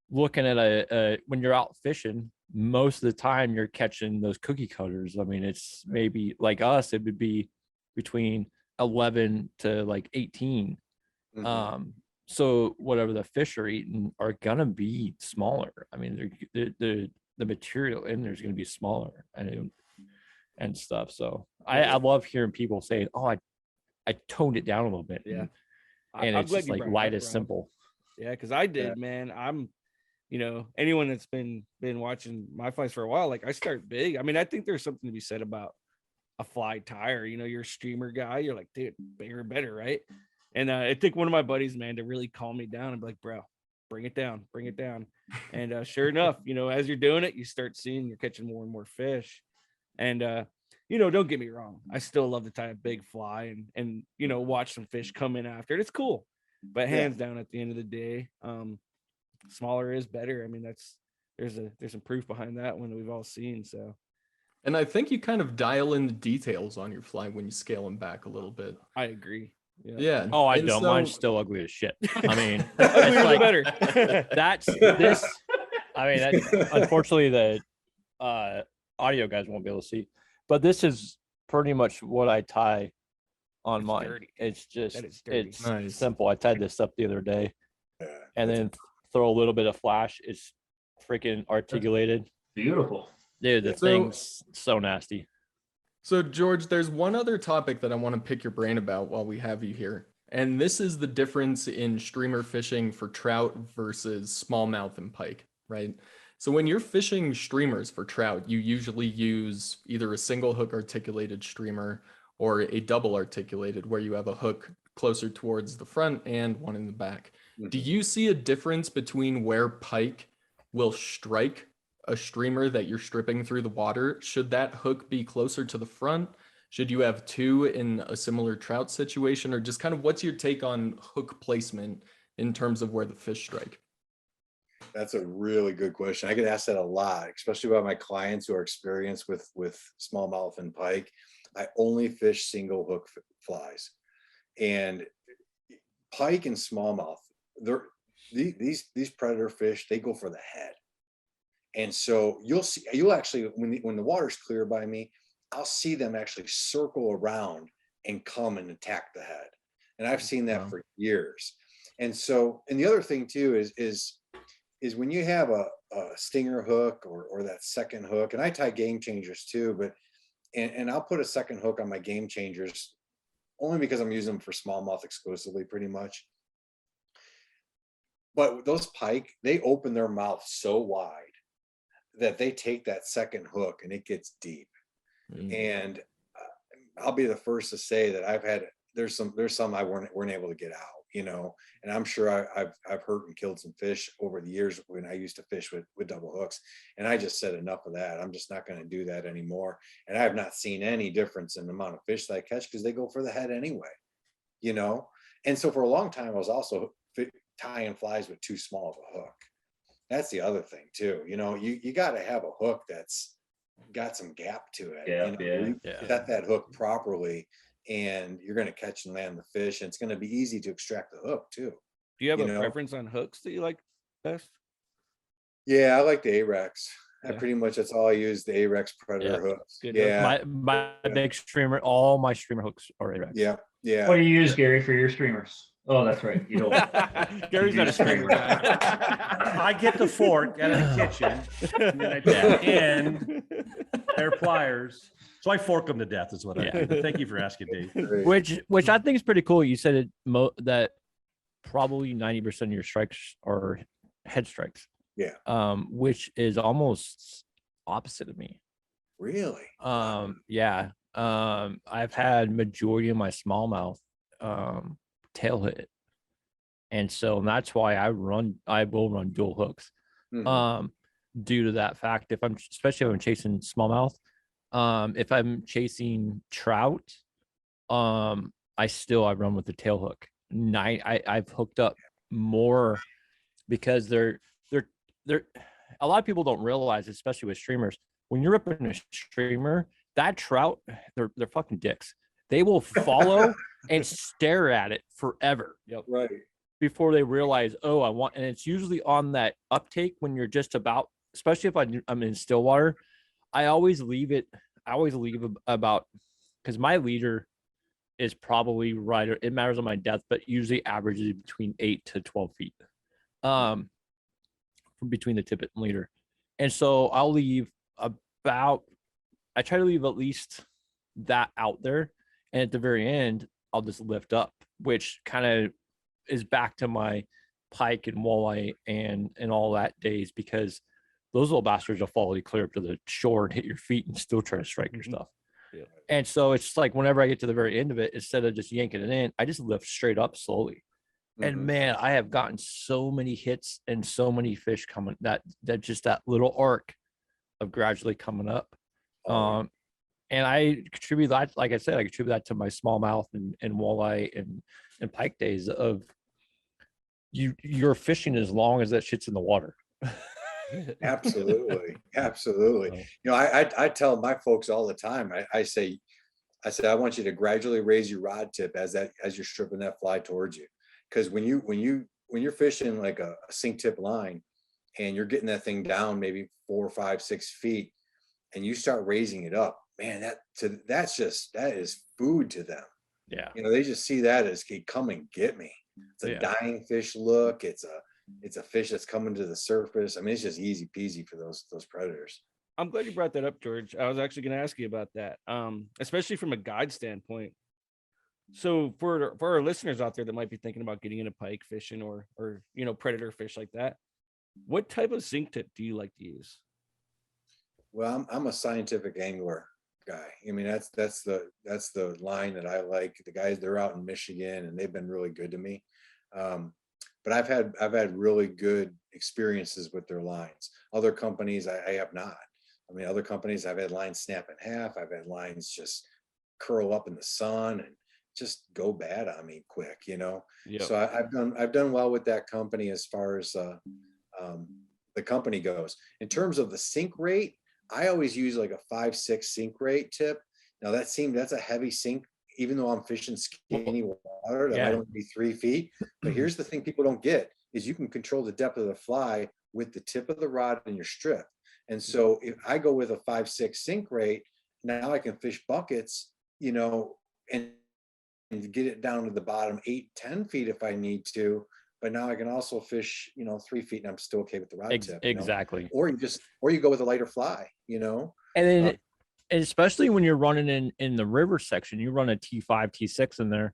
looking at when you're out fishing. Most of the time, you're catching those cookie cutters. I mean, it's maybe like us, it would be between 11 to 18. Mhm. So whatever the fish are eating are gonna be smaller. I mean, the material in there is gonna be smaller and stuff. So I love hearing people say, oh, I toned it down a little bit. Yeah. And I'm it's glad just you like brought it light up, as Rob. simple. Yeah, because I did, man. I'm, anyone that's been watching my flies for a while, I start big. I mean, I think there's something to be said about a fly tire. You're a streamer guy. You're like, dude, bigger and better, right? And it took one of my buddies, man, to really calm me down and be like, bro, bring it down. And sure enough, as you're doing it, you start seeing you're catching more and more fish. And don't get me wrong, I still love to tie a big fly and watch some fish come in after it. It's cool. But hands down, at the end of the day, smaller is better. I mean, there's some proof behind that one that we've all seen. So, And I think you kind of dial in the details on your fly when you scale them back a little bit. I agree. Yeah. Oh, I And don't. so- Mine's still ugly as shit. I mean, Uglier it's the like, better. that's this. I mean, that, unfortunately, the audio guys won't be able to see, but this is pretty much what I tie on It's mine. dirty. It's just, That is dirty. it's Nice. simple. I tied this up the other day, Yeah, and then throw a little bit of flash. It's freaking articulated. Beautiful. Dude, the So- thing's so nasty. So, George, there's one other topic that I want to pick your brain about while we have you here. And this is the difference in streamer fishing for trout versus smallmouth and pike, right? So when you're fishing streamers for trout, you usually use either a single hook articulated streamer or a double articulated where you have a hook closer towards the front and one in the back. Do you see a difference between where pike will strike a streamer that you're stripping through the water? Should that hook be closer to the front? Should you have two in a similar trout situation? Or just kind of what's your take on hook placement in terms of where the fish strike? That's a really good question. I get asked that a lot, especially by my clients who are experienced with smallmouth and pike. I only fish single hook flies, and pike and smallmouth, these predator fish, they go for the head. And so you'll actually, when the water's clear by me, I'll see them actually circle around and come and attack the head. And I've seen that Wow. for years. And so, and the other thing too is when you have a stinger hook or that second hook, and I tie game changers too, but and I'll put a second hook on my game changers only because I'm using them for smallmouth exclusively pretty much. But those pike, they open their mouth so wide that they take that second hook and it gets deep. And I'll be the first to say that there's some I weren't able to get out, and I'm sure I've hurt and killed some fish over the years when I used to fish with double hooks, and I just said enough of that. I'm just not going to do that anymore. And I have not seen any difference in the amount of fish that I catch because they go for the head anyway, and so for a long time I was also tying flies with too small of a hook. That's the other thing too. You got to have a hook that's got some gap to it. You set that hook properly, and you're going to catch and land the fish, and it's going to be easy to extract the hook too. Do you have a preference on hooks that you like best? Yeah, I like the Arex. Yeah. That's all I use, the Arex Predator hooks. Good Yeah. My big streamer, all my streamer hooks are Arex. Yeah. Yeah. What do you use, Gary, for your streamers? Oh, that's right. You don't. Gary's not a streamer guy. I get the fork out of the kitchen, and then I put it in their pliers. So I fork them to death is what I do. But thank you for asking, Dave. Great. Which I think is pretty cool. You said it that probably 90% of your strikes are head strikes. Yeah. Which is almost opposite of me. Really? Yeah. I've had majority of my smallmouth tail hit. And so that's why I will run dual hooks. Mhm. Due to that fact, especially if I'm chasing smallmouth, if I'm chasing trout, I run with the tail hook. I've hooked up more because they're a lot of people don't realize, especially with streamers, when you're ripping a streamer, that trout, they're fucking dicks. They will follow and stare at it forever. Right. Before they realize, and it's usually on that uptake when you're just about, especially if I'm in Stillwater, I always leave about, because my leader is probably right, it matters on my depth, but usually averages between 8 to 12 feet from between the tippet and leader. And so I'll leave I try to leave at least that out there. And at the very end, I'll just lift up, which kind of is back to my pike and walleye and all that days, because those little bastards will follow you clear up to the shore and hit your feet and still try to strike your stuff. Yeah. And so it's like whenever I get to the very end of it, instead of just yanking it in, I just lift straight up slowly. And Mhm. man, I have gotten so many hits and so many fish coming that just that little arc of gradually coming up. Oh, And I contribute that, like I said, I contribute that to my smallmouth and walleye and pike days of you're fishing as long as that shit's in the water. Absolutely. Absolutely. So, You know, I tell my folks all the time, I say, I want you to gradually raise your rod tip as you're stripping that fly towards you. Because when you're fishing like a sink tip line and you're getting that thing down maybe 4, 5, 6 feet, and you start raising it up, man, that is food to them. yeah. You know, they just see that as, hey, come and get me. It's a Yeah. dying fish look. It's a fish that's coming to the surface. I mean, it's just easy peasy for those predators. I'm glad you brought that up, George. I was actually going to ask you about that, especially from a guide standpoint. So for our listeners out there that might be thinking about getting into pike fishing or predator fish like that, what type of sink tip do you like to use? Well, I'm a scientific angler guy. I mean, that's the line that I like. The guys, they're out in Michigan and they've been really good to me. But I've had really good experiences with their lines. Other companies I have not. I mean, other companies I've had lines snap in half. I've had lines just curl up in the sun and just go bad on me quick, you know. Yeah. So I've done well with that company as far as the company goes. In terms of the sink rate, I always use like a 5-6 sink rate tip. Now that's a heavy sink, even though I'm fishing skinny water, that Yeah. might only be 3 feet. But here's the thing people don't get is you can control the depth of the fly with the tip of the rod and your strip. And so if I go with a 5-6 sink rate, now I can fish buckets, you know, and get it down to the bottom 8-10 feet if I need to. But now I can also fish, you know, 3 feet and I'm still okay with the rod tip. You know? Exactly. Or you go with a lighter fly, you know. And then and especially when you're running in the river section, you run a T5, T6 in there.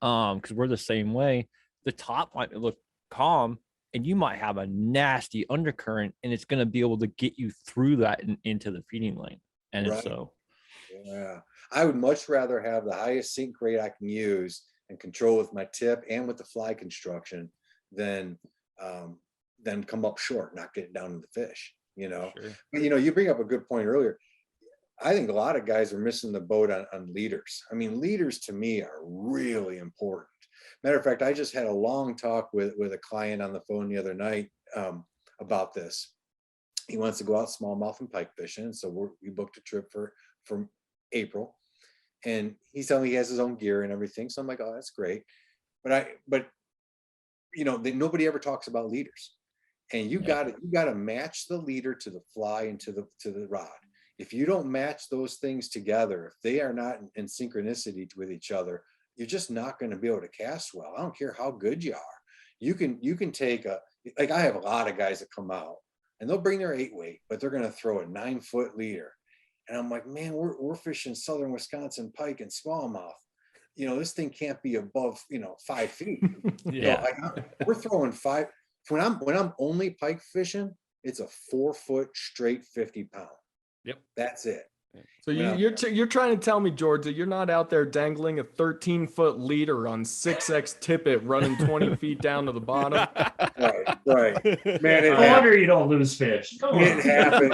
Because we're the same way. The top might look calm and you might have a nasty undercurrent and it's going to be able to get you through that and into the feeding lane. And Right. so Yeah, I would much rather have the highest sink rate I can use and control with my tip and with the fly construction than come up short, not get down to the fish, you know. Sure. But you know, you bring up a good point earlier. I think a lot of guys are missing the boat on leaders. I mean, leaders to me are really important. Matter of fact, I just had a long talk with a client on the phone the other night about this. He wants to go out smallmouth and pike fishing, so we booked a trip for April, and he's telling me he has his own gear and everything. So I'm like, oh, that's great. But you know, nobody ever talks about leaders, and you got to match the leader to the fly and to the rod. If you don't match those things together, if they are not in synchronicity with each other, you're just not going to be able to cast well. I don't care how good you are. You can take like I have a lot of guys that come out and they'll bring their 8-weight, but they're going to throw a 9-foot leader. And I'm like, man, we're fishing southern Wisconsin pike and smallmouth. You know, this thing can't be above, 5 feet. yeah. We're throwing 5. When I'm only pike fishing, it's a 4-foot straight 50-pound. Yep. That's it. So you're trying to tell me, George, that you're not out there dangling a 13-foot leader on 6X tippet running 20 feet down to the bottom? Right. Man, No wonder you don't lose fish. Come on. It happened.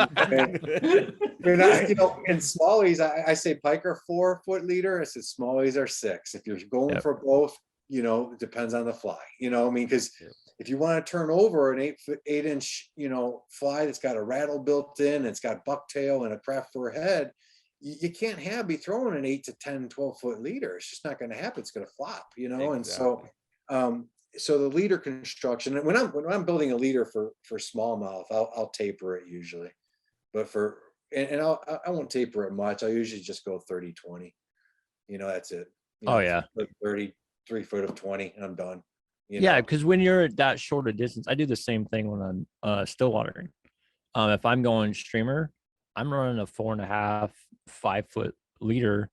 In smallies, I say pike are 4-foot leader. I said smallies are 6. If you're going for both, it depends on the fly. I mean, because if you want to turn over an 8-inch, fly that's got a rattle built in, it's got bucktail and a craft fur head, you can't be throwing an 8 to 10, 12-foot leader. It's just not going to happen. It's going to flop, Exactly. And so the leader construction, and when I'm building a leader for smallmouth, I'll taper it usually, but I won't taper it much. I usually just go 30-20. That's it. 33 foot of 20, and I'm done. Yeah, because when you're at that short a distance, I do the same thing when I'm still watering. If I'm going streamer, I'm running a 4.5, 5-foot leader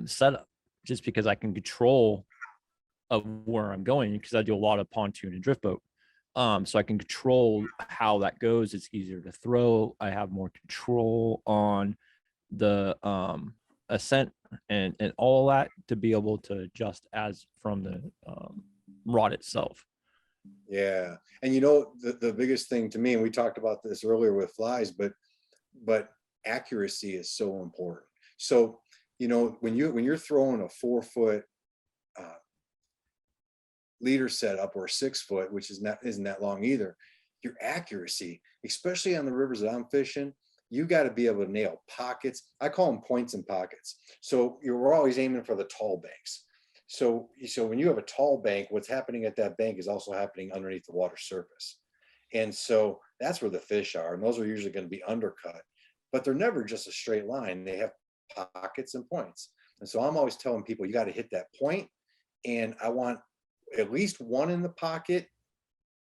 setup just because I can control of where I'm going because I do a lot of pontoon and drift boat. So I can control how that goes. It's easier to throw. I have more control on the ascent and all that to be able to adjust as from the rod itself. Yeah. And the biggest thing to me, and we talked about this earlier with flies, but accuracy is so important. So, when you're throwing a 4-foot leader setup or a 6-foot, which isn't that long either, your accuracy, especially on the rivers that I'm fishing, you got to be able to nail pockets. I call them points and pockets. So we're always aiming for the tall banks. So when you have a tall bank, what's happening at that bank is also happening underneath the water surface. And so that's where the fish are. And those are usually going to be undercut, but they're never just a straight line. They have pockets and points. And so I'm always telling people, you got to hit that point, and I want at least one in the pocket.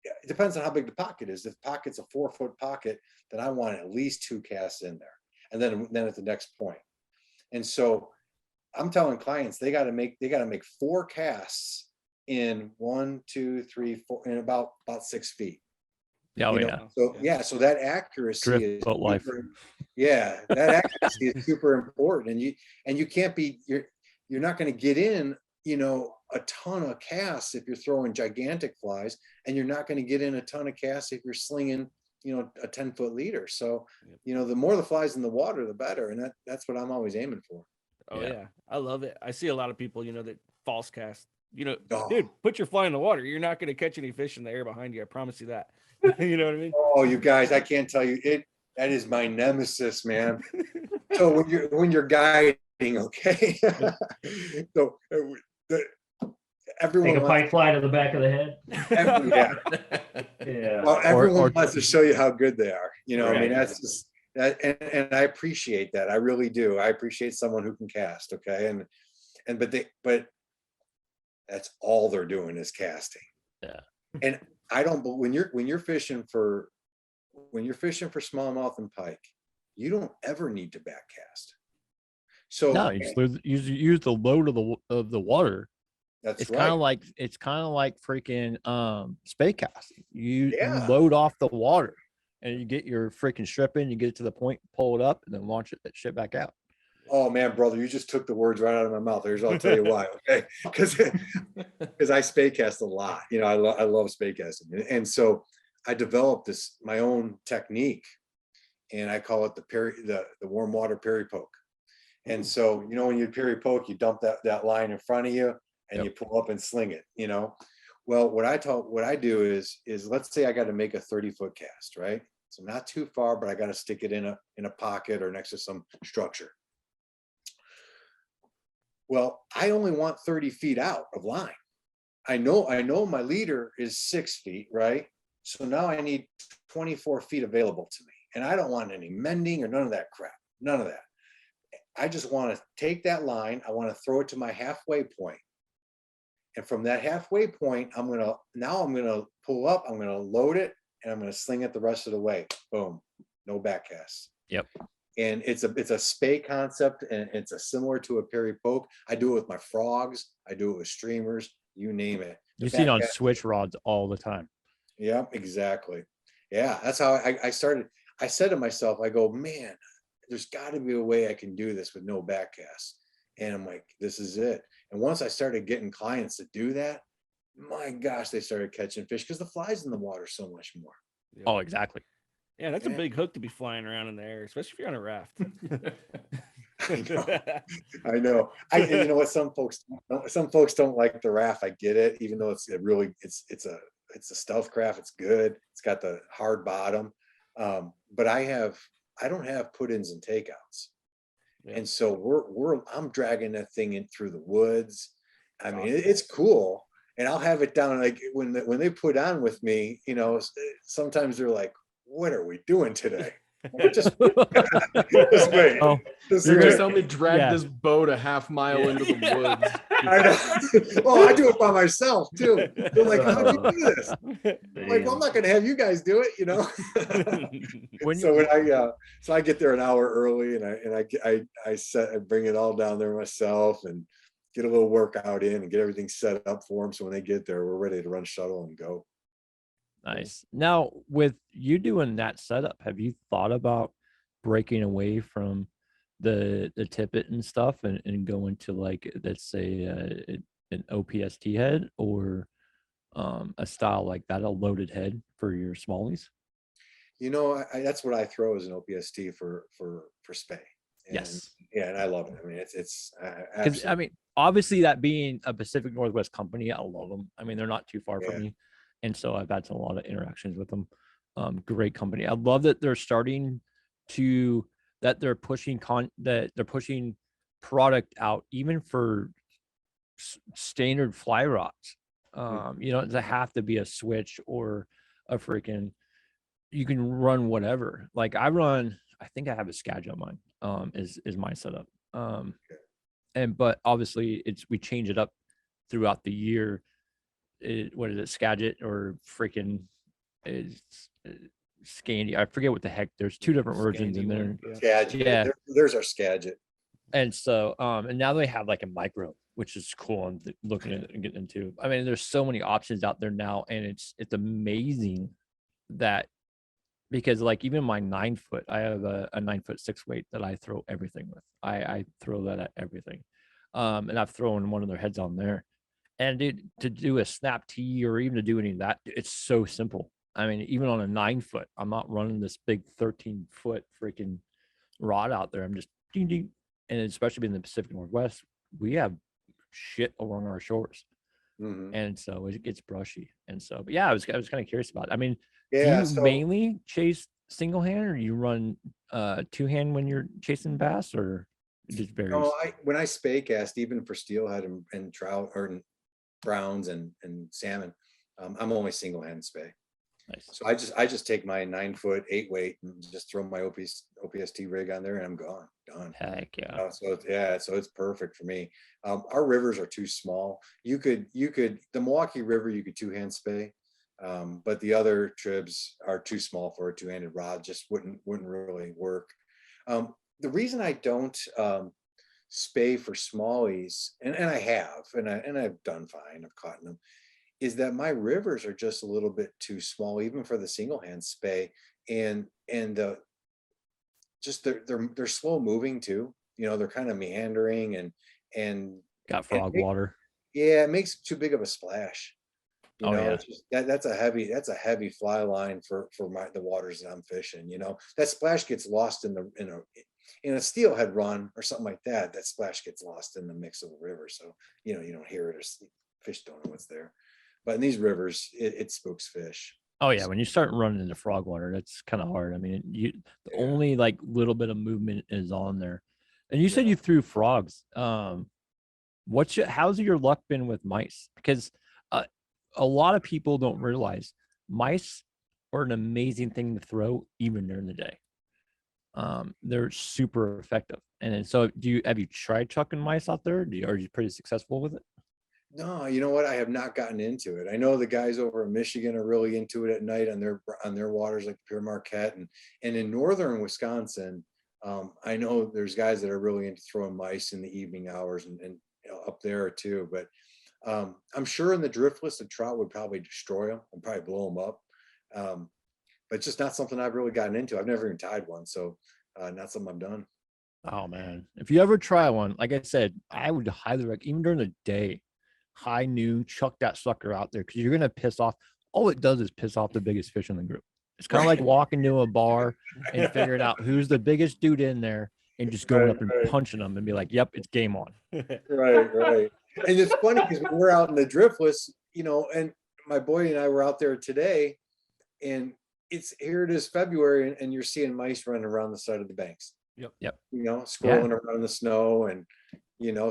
It depends on how big the pocket is. If the pocket's a 4-foot pocket, then I want at least 2 casts in there, and then at the next point. And so I'm telling clients they got to make 4 casts in 1, 2, 3, 4 in about 6 feet. Oh, You know? yeah. So yeah, so that accuracy Drift is boat life. yeah, that accuracy is super important, and you can't be you're not going to get in a ton of casts if you're throwing gigantic flies, and you're not going to get in a ton of casts if you're slinging a 10-foot leader. So the more the flies in the water, the better, and that's what I'm always aiming for. Oh yeah, I love it. I see a lot of people, that false cast. Oh. Dude, put your fly in the water. You're not going to catch any fish in the air behind you. I promise you that. You know what I mean? Oh, you guys, I can't tell you it. That is my nemesis, man. So when you're guiding, okay. So everyone Take a wants, pike fly to the back of the head. yeah. Yeah. Well, everyone or- wants to show you how good they are. I mean, Right. that's just that, and I appreciate that. I really do. I appreciate someone who can cast. Okay, but that's all they're doing is casting. Yeah. And I don't. But when you're fishing for smallmouth and pike, you don't ever need to back cast. So No, you use the load of the water. that's It's right. kind of like freaking spay casting. You Yeah. load off the water and you get your freaking strip in, you get it to the point, pull it up, and then launch that shit back out. Oh man, brother, you just took the words right out of my mouth. I'll tell you why. Okay, because I spay cast a lot. I love spay casting, and so I developed my own technique, and I call it the warm water Perry poke. And so when you Perry poke, you dump that line in front of you, and Yep. you pull up and sling it. Well, what I do is let's say I got to make a 30-foot cast, right? So not too far, but I got to stick it in a pocket or next to some structure. Well, I only want 30 feet out of line. I know my leader is 6 feet, right? So now I need 24 feet available to me. And I don't want any mending or none of that crap. None of that. I just want to take that line. I want to throw it to my halfway point. And from that halfway point, I'm going to pull up, I'm going to load it, and I'm going to sling it the rest of the way. Boom. No back cast. Yep. And it's a spay concept, and it's similar to a Perry poke. I do it with my frogs. I do it with streamers, you name it. You see it on switch rods all the time. Yeah, exactly. Yeah, that's how I started. I said to myself, I go, man, there's got to be a way I can do this with no back cast. And I'm like, this is it. And once I started getting clients to do that, my gosh, they started catching fish because the flies in the water so much more. Oh, exactly. Yeah, that's a big hook to be flying around in the air, especially if you're on a raft. I know. You know what? Some folks don't like the raft. I get it, even though it's a stealth craft. It's good. It's got the hard bottom. But I don't have put-ins and takeouts. Yeah. And so I'm dragging that thing in through the woods. I mean, it's cool. And I'll have it down, like when they put on with me, sometimes they're like, what are we doing today? Just wait. Oh, Just You're gonna wait. tell me drag Yeah. this boat a half mile into the woods. I know. Well, I do it by myself too. They're like, how'd you do this? I'm like, well, I'm not gonna have you guys do it, When So I get there an hour early, and I bring it all down there myself and get a little workout in and get everything set up for them. So when they get there, we're ready to run shuttle and go. Nice. Now, with you doing that setup, have you thought about breaking away from the tippet and stuff and going to, like, let's say an OPST head or a style like that, a loaded head for your smallies? That's what I throw as an OPST for spay. And, Yes. Yeah, and I love it. I mean, it's Because absolutely. I mean, obviously that being a Pacific Northwest company, I love them. I mean, they're not too far Yeah. from me, and so I've had a lot of interactions with them. Great company. I love that they're starting to that they're pushing product out even for standard fly rods. You don't have to be a switch or a freaking. You can run whatever. Like I think I have a Skadge on mine. Is my setup. But obviously we change it up throughout the year. What is it, Skagit or freaking is Scandy? I forget what the heck. There's two different versions in there. Skagit. Yeah. There's our Skagit. And so, and now they have like a micro, which is cool. I'm looking at it and getting into. I mean, there's so many options out there now, and it's amazing that because like even my 9-foot, I have a 9-foot 6 weight that I throw everything with. I throw that at everything, and I've thrown one of their heads on there, and to do a snap tee or even to do any of that, it's so simple. I mean, even on a 9-foot, I'm not running this big 13-foot freaking rod out there. I'm just ding ding. And especially in the Pacific Northwest, we have shit along our shores, and so it gets brushy. And so, but yeah, I was kind of curious about it. I mean, Yeah. do you mainly chase single hand, or you run 2-hand when you're chasing bass, or it just varies? No, when I spay cast, even for steelhead and trout or browns and salmon, I'm only single hand spay. Nice. So I just take my 9-foot 8 weight and just throw my OPST rig on there and I'm done. Heck yeah. So it's perfect for me. Our rivers are too small. You could the Milwaukee River you could 2-hand spay, but the other tribs are too small for a 2-handed rod. Just wouldn't really work. The reason I don't spay for smallies, and I have, and I've done fine. I've caught them. Is that my rivers are just a little bit too small, even for the single hand spay, and just they're slow moving too. You know, they're kind of meandering and got frog water. Yeah, it makes too big of a splash. You know, yeah. it's just, that's a heavy fly line for the waters that I'm fishing. You know, that splash gets lost in a steelhead run or something like that. That splash gets lost in the mix of the river, so you don't hear it, or fish don't know what's there. But in these rivers, it spooks fish. Oh yeah, when you start running into frog water, that's kind of hard. I mean, the only like little bit of movement is on there. And you said you threw frogs. How's your luck been with mice? Because a lot of people don't realize mice are an amazing thing to throw even during the day. They're super effective. And so have you tried chucking mice out there? Are you pretty successful with it? No, you know what? I have not gotten into it. I know the guys over in Michigan are really into it at night on their waters, like Pure Marquette, and in northern Wisconsin, I know there's guys that are really into throwing mice in the evening hours and up there too. But I'm sure in the driftless, the trout would probably destroy them and probably blow them up. But it's just not something I've really gotten into. I've never even tied one, so not something I've done. Oh man, if you ever try one, like I said, I would highly recommend, even during the day, high noon, chuck that sucker out there, because you're gonna piss off. All it does is piss off the biggest fish in the group. It's kind of like walking to a bar and figuring out who's the biggest dude in there and just going up and punching them and be like, "Yep, it's game on." Right. And it's funny because we're out in the driftless, and my boy and I were out there today, and here it is February, and you're seeing mice running around the side of the banks. Yep. Scrolling around in the snow, and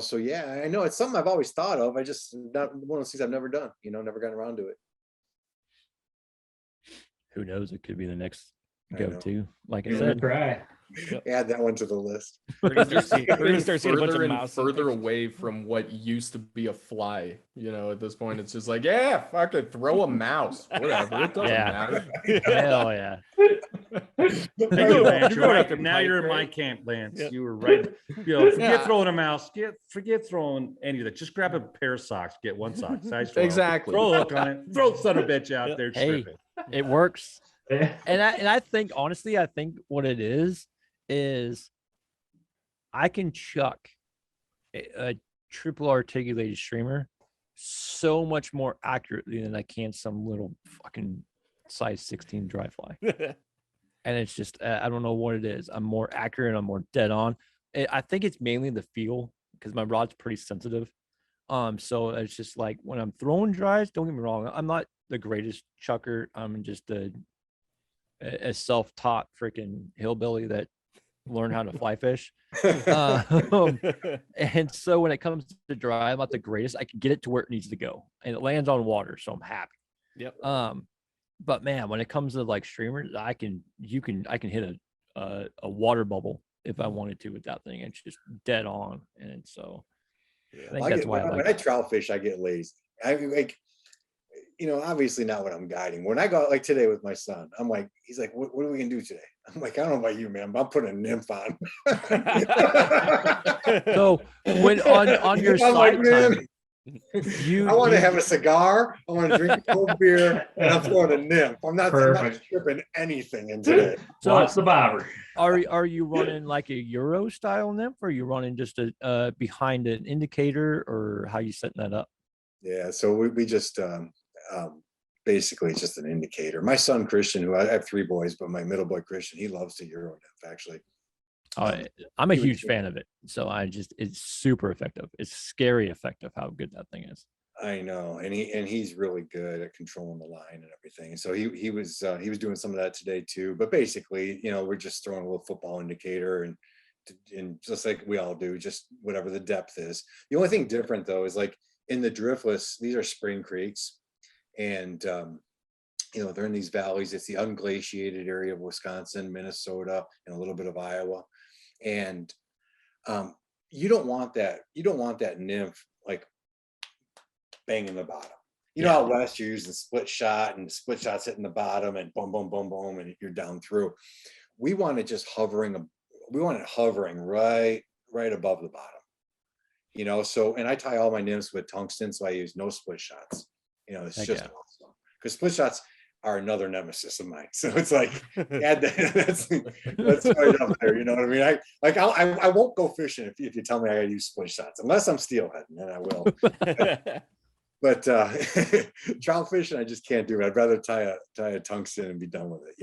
so yeah, I know it's something I've always thought of. I just not one of those things I've never done. Never gotten around to it. Who knows? It could be the next go-to. Like I Give it said, a try. Add that one to the list. We're gonna start seeing a bunch of further and mouse. further away from what used to be a fly. At this point, it's just like, yeah, fuck it, throw a mouse, whatever. It doesn't matter. Hell yeah. Now you're in my camp, Lance. Yep. You were right. Forget throwing a mouse. Forget throwing any of that. Just grab a pair of socks. Get one sock. Size 12. Exactly. Throw a hook on it. Throw the son of a bitch out there. Hey, Strip it. it works. And I think, honestly, what it is I can chuck a triple articulated streamer so much more accurately than I can some little fucking size 16 dry fly. And it's just, I don't know what it is. I'm more accurate. I'm more dead on. I think it's mainly the feel because my rod's pretty sensitive. So it's just like when I'm throwing dries, don't get me wrong, I'm not the greatest chucker. I'm just a self-taught freaking hillbilly that learned how to fly fish. And so when it comes to dry, I'm not the greatest. I can get it to where it needs to go, and it lands on water, so I'm happy. Yep. But man, when it comes to like streamers, I can hit a water bubble if I wanted to with that thing. It's just dead on, and so I think that's why I like when I trout fish, I get lazy. I like, obviously not when I'm guiding. When I go out like today with my son, I'm like, he's like, what are we gonna do today? I'm like, I don't know about you, man, but I'm putting a nymph on. So when on your I'm like, side man, time, I want to have a cigar, I want to drink a cold beer, and I'm throwing a nymph. I'm not stripping anything in today. So what's the bobber? Are you running like a Euro style nymph, or are you running just a behind an indicator, or how you setting that up? Yeah, so we just basically it's just an indicator. My son Christian, who I have 3 boys, but my middle boy Christian, he loves to Euro nymph actually. I'm a huge fan of it. So it's super effective. It's scary effective how good that thing is. I know, and he's really good at controlling the line and everything. So he was doing some of that today too. But basically, we're just throwing a little football indicator and just like we all do, just whatever the depth is. The only thing different though is like in the driftless, these are spring creeks, and they're in these valleys. It's the unglaciated area of Wisconsin, Minnesota, and a little bit of Iowa, and you don't want that nymph like banging the bottom. Out west you're using split shot, and the split shot's hitting the bottom, and boom, boom, boom, boom, and you're down through. We want it just hovering right above the bottom. So, and I tie all my nymphs with tungsten, so I use no split shots. It's just awesome because split shots are another nemesis of mine. So it's like, add that. That's right up there. You know what I mean? I won't go fishing if you tell me I gotta use split shots, unless I'm steelheading, then I will. But trout fishing, I just can't do it. I'd rather tie a tungsten and be done with it.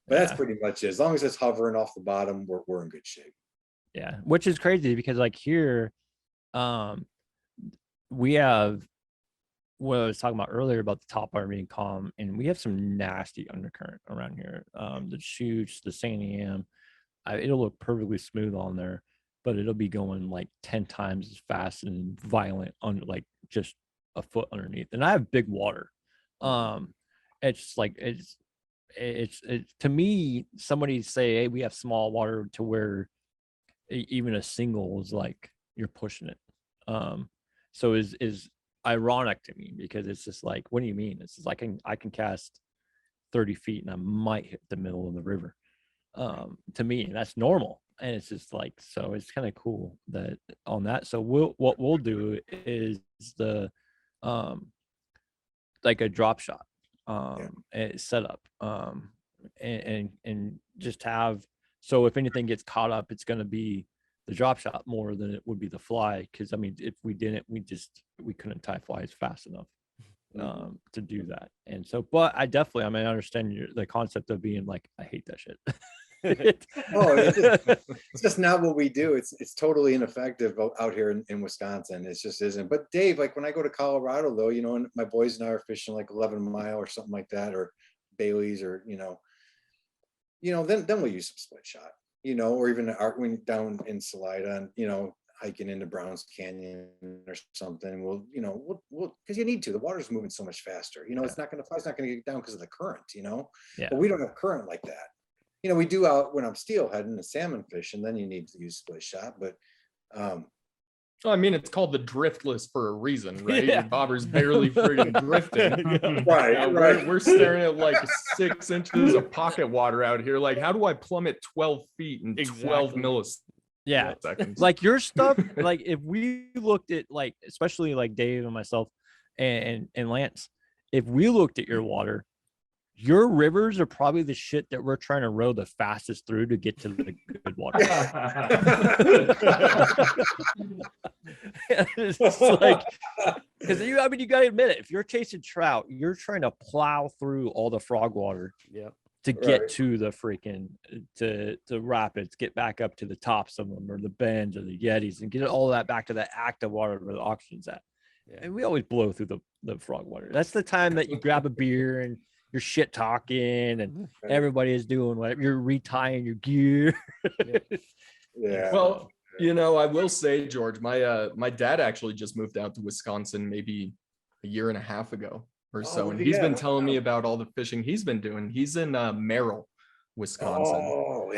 But that's pretty much it. As long as it's hovering off the bottom, we're in good shape. Yeah, which is crazy because like here, we have what I was talking about earlier about the top water being calm, and we have some nasty undercurrent around here. The shoots, the Sandy Am, it'll look perfectly smooth on there, but it'll be going like 10 times as fast and violent on like just a foot underneath. And I have big water. It's like it's to me, somebody say, hey, we have small water to where even a single is like you're pushing it. So is ironic to me because it's just like, what do you mean? It's just like I can cast 30 feet and I might hit the middle of the river. To me, that's normal. And it's just like, so it's kind of cool that on that. So what we'll do is the like a drop shot setup, and just have, so if anything gets caught up, it's going to be the drop shot more than it would be the fly. Cause I mean, if we didn't, we couldn't tie flies fast enough to do that. And so, but I understand the concept of being like, I hate that shit. It's just not what we do. It's totally ineffective out here in Wisconsin. It just isn't. But Dave, like when I go to Colorado though, and my boys and I are fishing like 11 Mile or something like that, or Bailey's, or then we'll use some split shot, or even when down in Salida and hiking into Browns Canyon or something. We'll because you need to. The water's moving so much faster. It's not gonna get down because of the current. Yeah. But we don't have current like that. We do out when I'm steelheading and salmon fishing, then you need to use split shot. But I mean, it's called the driftless for a reason, right? Your bobber's barely friggin' drifting. Right. We're staring at like 6 inches of pocket water out here. Like, how do I plummet 12 feet in 12 milliseconds? Yeah. Like your stuff, like if we looked at like, especially like Dave and myself and Lance, if we looked at your water, your rivers are probably the shit that we're trying to row the fastest through to get to the good water. It's like, because you gotta admit it. If you're chasing trout, you're trying to plow through all the frog water. Yeah. to get Right. to the freaking to rapids, get back up to the tops of them or the bends or the yetis and get all that back to that active water where the oxygen's at. Yeah. And we always blow through the frog water. That's the time that you grab a beer and you're shit talking and Right. everybody is doing whatever. You're retying your gear. Yeah. Well, I will say, George, my dad actually just moved out to Wisconsin maybe a year and a half ago or so, and he's been telling me about all the fishing he's been doing. He's in Merrill, Wisconsin. Oh,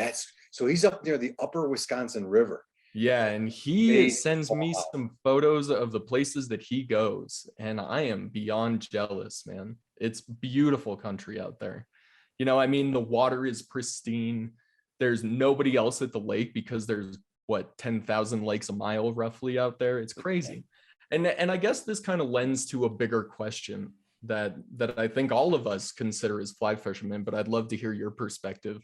so he's up near the upper Wisconsin River. Yeah, and he Amazing. sends me Wow. some photos of the places that he goes, and I am beyond jealous, man. It's beautiful country out there. I mean, the water is pristine. There's nobody else at the lake because there's 10,000 lakes a mile roughly out there. It's crazy. And I guess this kind of lends to a bigger question that I think all of us consider as fly fishermen, but I'd love to hear your perspective.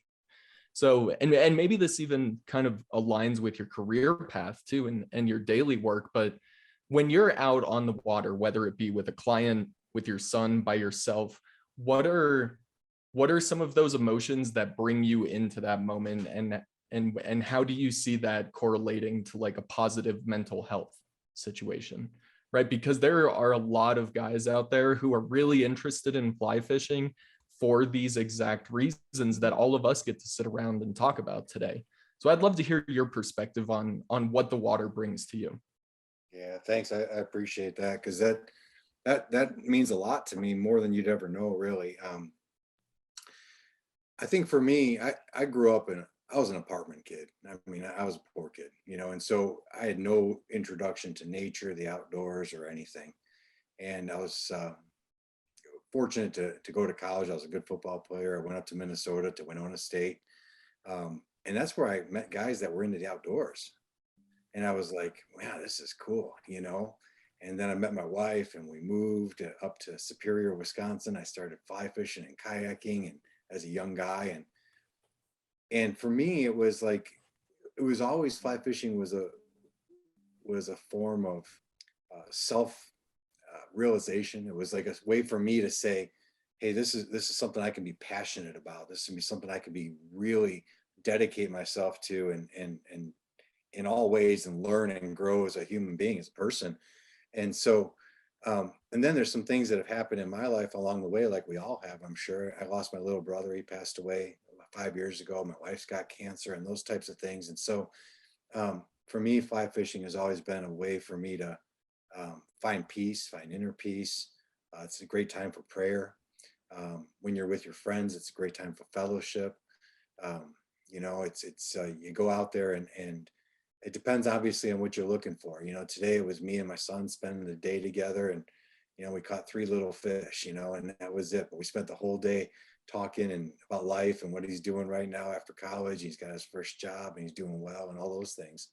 So, and maybe this even kind of aligns with your career path too, and your daily work. But when you're out on the water, whether it be with a client, with your son, by yourself, what are some of those emotions that bring you into that moment, and how do you see that correlating to like a positive mental health situation, right? Because there are a lot of guys out there who are really interested in fly fishing for these exact reasons that all of us get to sit around and talk about today. So I'd love to hear your perspective on what the water brings to you. Yeah, thanks. I appreciate that, because that means a lot to me, more than you'd ever know, really. I think for me, I grew up I was an apartment kid. I mean, I was a poor kid, and so I had no introduction to nature, the outdoors, or anything. And I was fortunate to go to college. I was a good football player. I went up to Minnesota, to Winona State. And that's where I met guys that were into the outdoors. And I was like, wow, this is cool, And then I met my wife, and we moved up to Superior, Wisconsin. I started fly fishing and kayaking, and as a young guy. And for me, it was always, fly fishing was a form of self realization. It was like a way for me to say, hey, this is something I can be passionate about. This can be something I can be really dedicate myself to, and in all ways, and learn and grow as a human being, as a person. And so and then there's some things that have happened in my life along the way, like we all have, I'm sure. I lost my little brother. He passed away about 5 years ago. My wife's got cancer, and those types of things. And so for me, fly fishing has always been a way for me to find peace, find inner peace. It's a great time for prayer. When you're with your friends, it's a great time for fellowship. It's you go out there, and it depends obviously on what you're looking for. Today it was me and my son spending the day together, and we caught 3 little fish, and that was it. But we spent the whole day talking and about life and what he's doing right now after college. He's got his first job, and he's doing well, and all those things.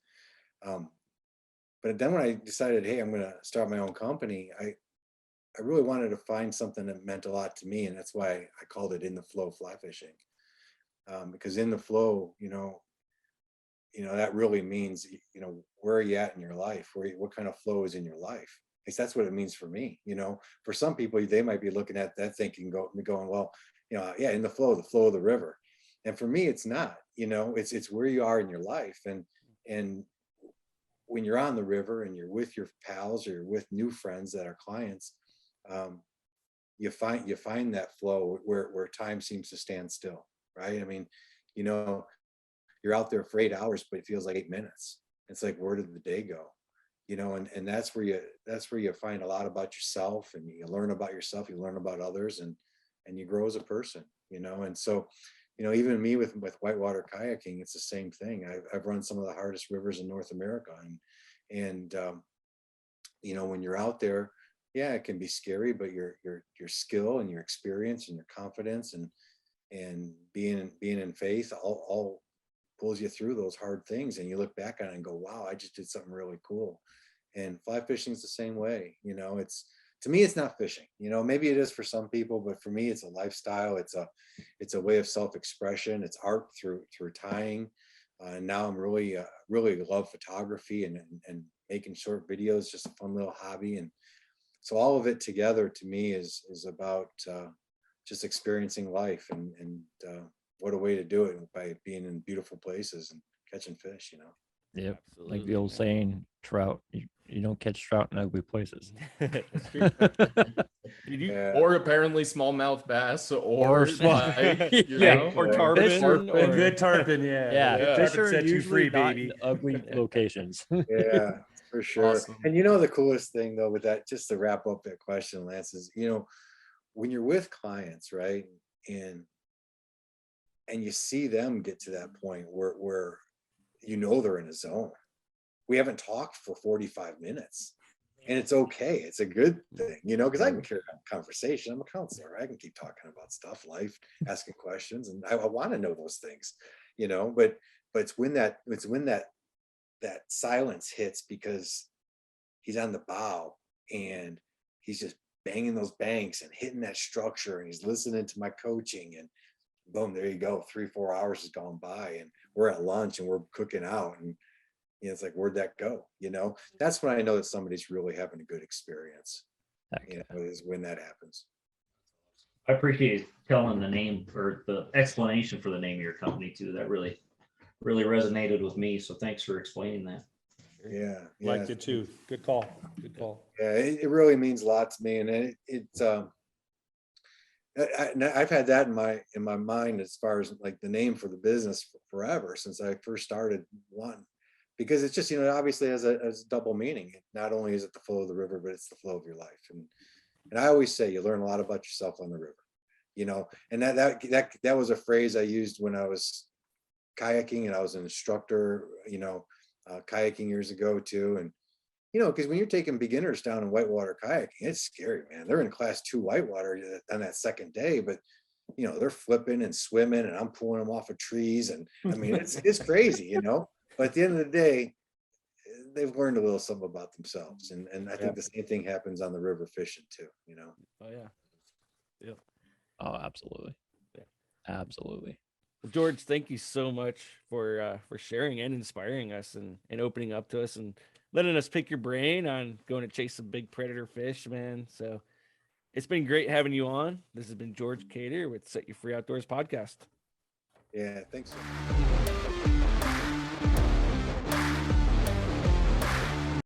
But then when I decided, hey, I'm going to start my own company, I really wanted to find something that meant a lot to me, and that's why I called it In the Flow Fly Fishing. Because in the flow, that really means, where are you at in your life? What kind of flow is in your life? At least that's what it means for me. For some people, they might be looking at that thinking, going, well, yeah, in the flow of the river. And for me, it's not. It's where you are in your life, and when you're on the river and you're with your pals, or you're with new friends that are clients, you find that flow where time seems to stand still, right? I mean, you're out there for 8 hours, but it feels like 8 minutes. It's like, where did the day go? And that's where you find a lot about yourself, and you learn about yourself, you learn about others, and you grow as a person, and so, even me with whitewater kayaking, it's the same thing. I've run some of the hardest rivers in North America, and when you're out there, yeah, it can be scary, but your skill and your experience and your confidence and being in faith all pulls you through those hard things, and you look back on it and go, wow, I just did something really cool. And fly fishing is the same way. To me, it's not fishing. Maybe it is for some people, but for me, it's a lifestyle. It's a way of self-expression. It's art through tying. And now I'm really love photography and making short videos, just a fun little hobby. And so all of it together to me is about just experiencing life, and what a way to do it by being in beautiful places and catching fish, you know. Yep. Absolutely, Like the old man. saying, trout, you don't catch trout in ugly places. That's true. Did you- Yeah. Or apparently smallmouth bass or, Or small- pike, you Yeah, know? or Yeah. tarpon, Tarpon. A or good tarpon, yeah. Yeah, Yeah. fish Tarpon are set you usually free, not baby. in ugly locations. Yeah, for sure. Awesome. And you know, the coolest thing though with that, just to wrap up that question, Lance, is, you know, when you're with clients, right? And you see them get to that point where you know they're in a zone. We haven't talked for 45 minutes. And it's okay. It's a good thing, you know, because I can carry on a conversation. I'm a counselor. I can keep talking about stuff, life, asking questions, and I want to know those things, you know. But it's when that silence hits, because he's on the bow and he's just banging those banks and hitting that structure, and he's listening to my coaching, and boom, there you go. 3-4 hours has gone by, and we're at lunch and we're cooking out, and you know, it's like, where'd that go? You know, that's when I know that somebody's really having a good experience. Heck You know, is when that happens. I appreciate telling the name or the explanation for the name of your company too. That really resonated with me. So thanks for explaining that. Yeah, yeah, Liked it too. Good call. Good call. yeah. It really means a lot to me, and I've had that in my mind as far as like the name for the business forever, since I first started one, because it's just, you know, obviously has a double meaning. Not only is it the flow of the river, but it's the flow of your life. And I always say you learn a lot about yourself on the river, you know. And that was a phrase I used when I was kayaking, and I was an instructor, you know, kayaking years ago too. And you know, because when you're taking beginners down in whitewater kayaking, it's scary, man. They're in class 2 whitewater on that second day, but you know, they're flipping and swimming, and I'm pulling them off of trees, and I mean, it's crazy, you know. But at the end of the day, they've learned a little something about themselves, and I think the same thing happens on the river fishing too, you know. Oh yeah. Oh, absolutely. Yeah. Absolutely. Well, George, thank you so much for sharing and inspiring us, and opening up to us and letting us pick your brain on going to chase some big predator fish, man. So it's been great having you on. This has been George Kaider with Set You Free Outdoors podcast. Yeah, thanks.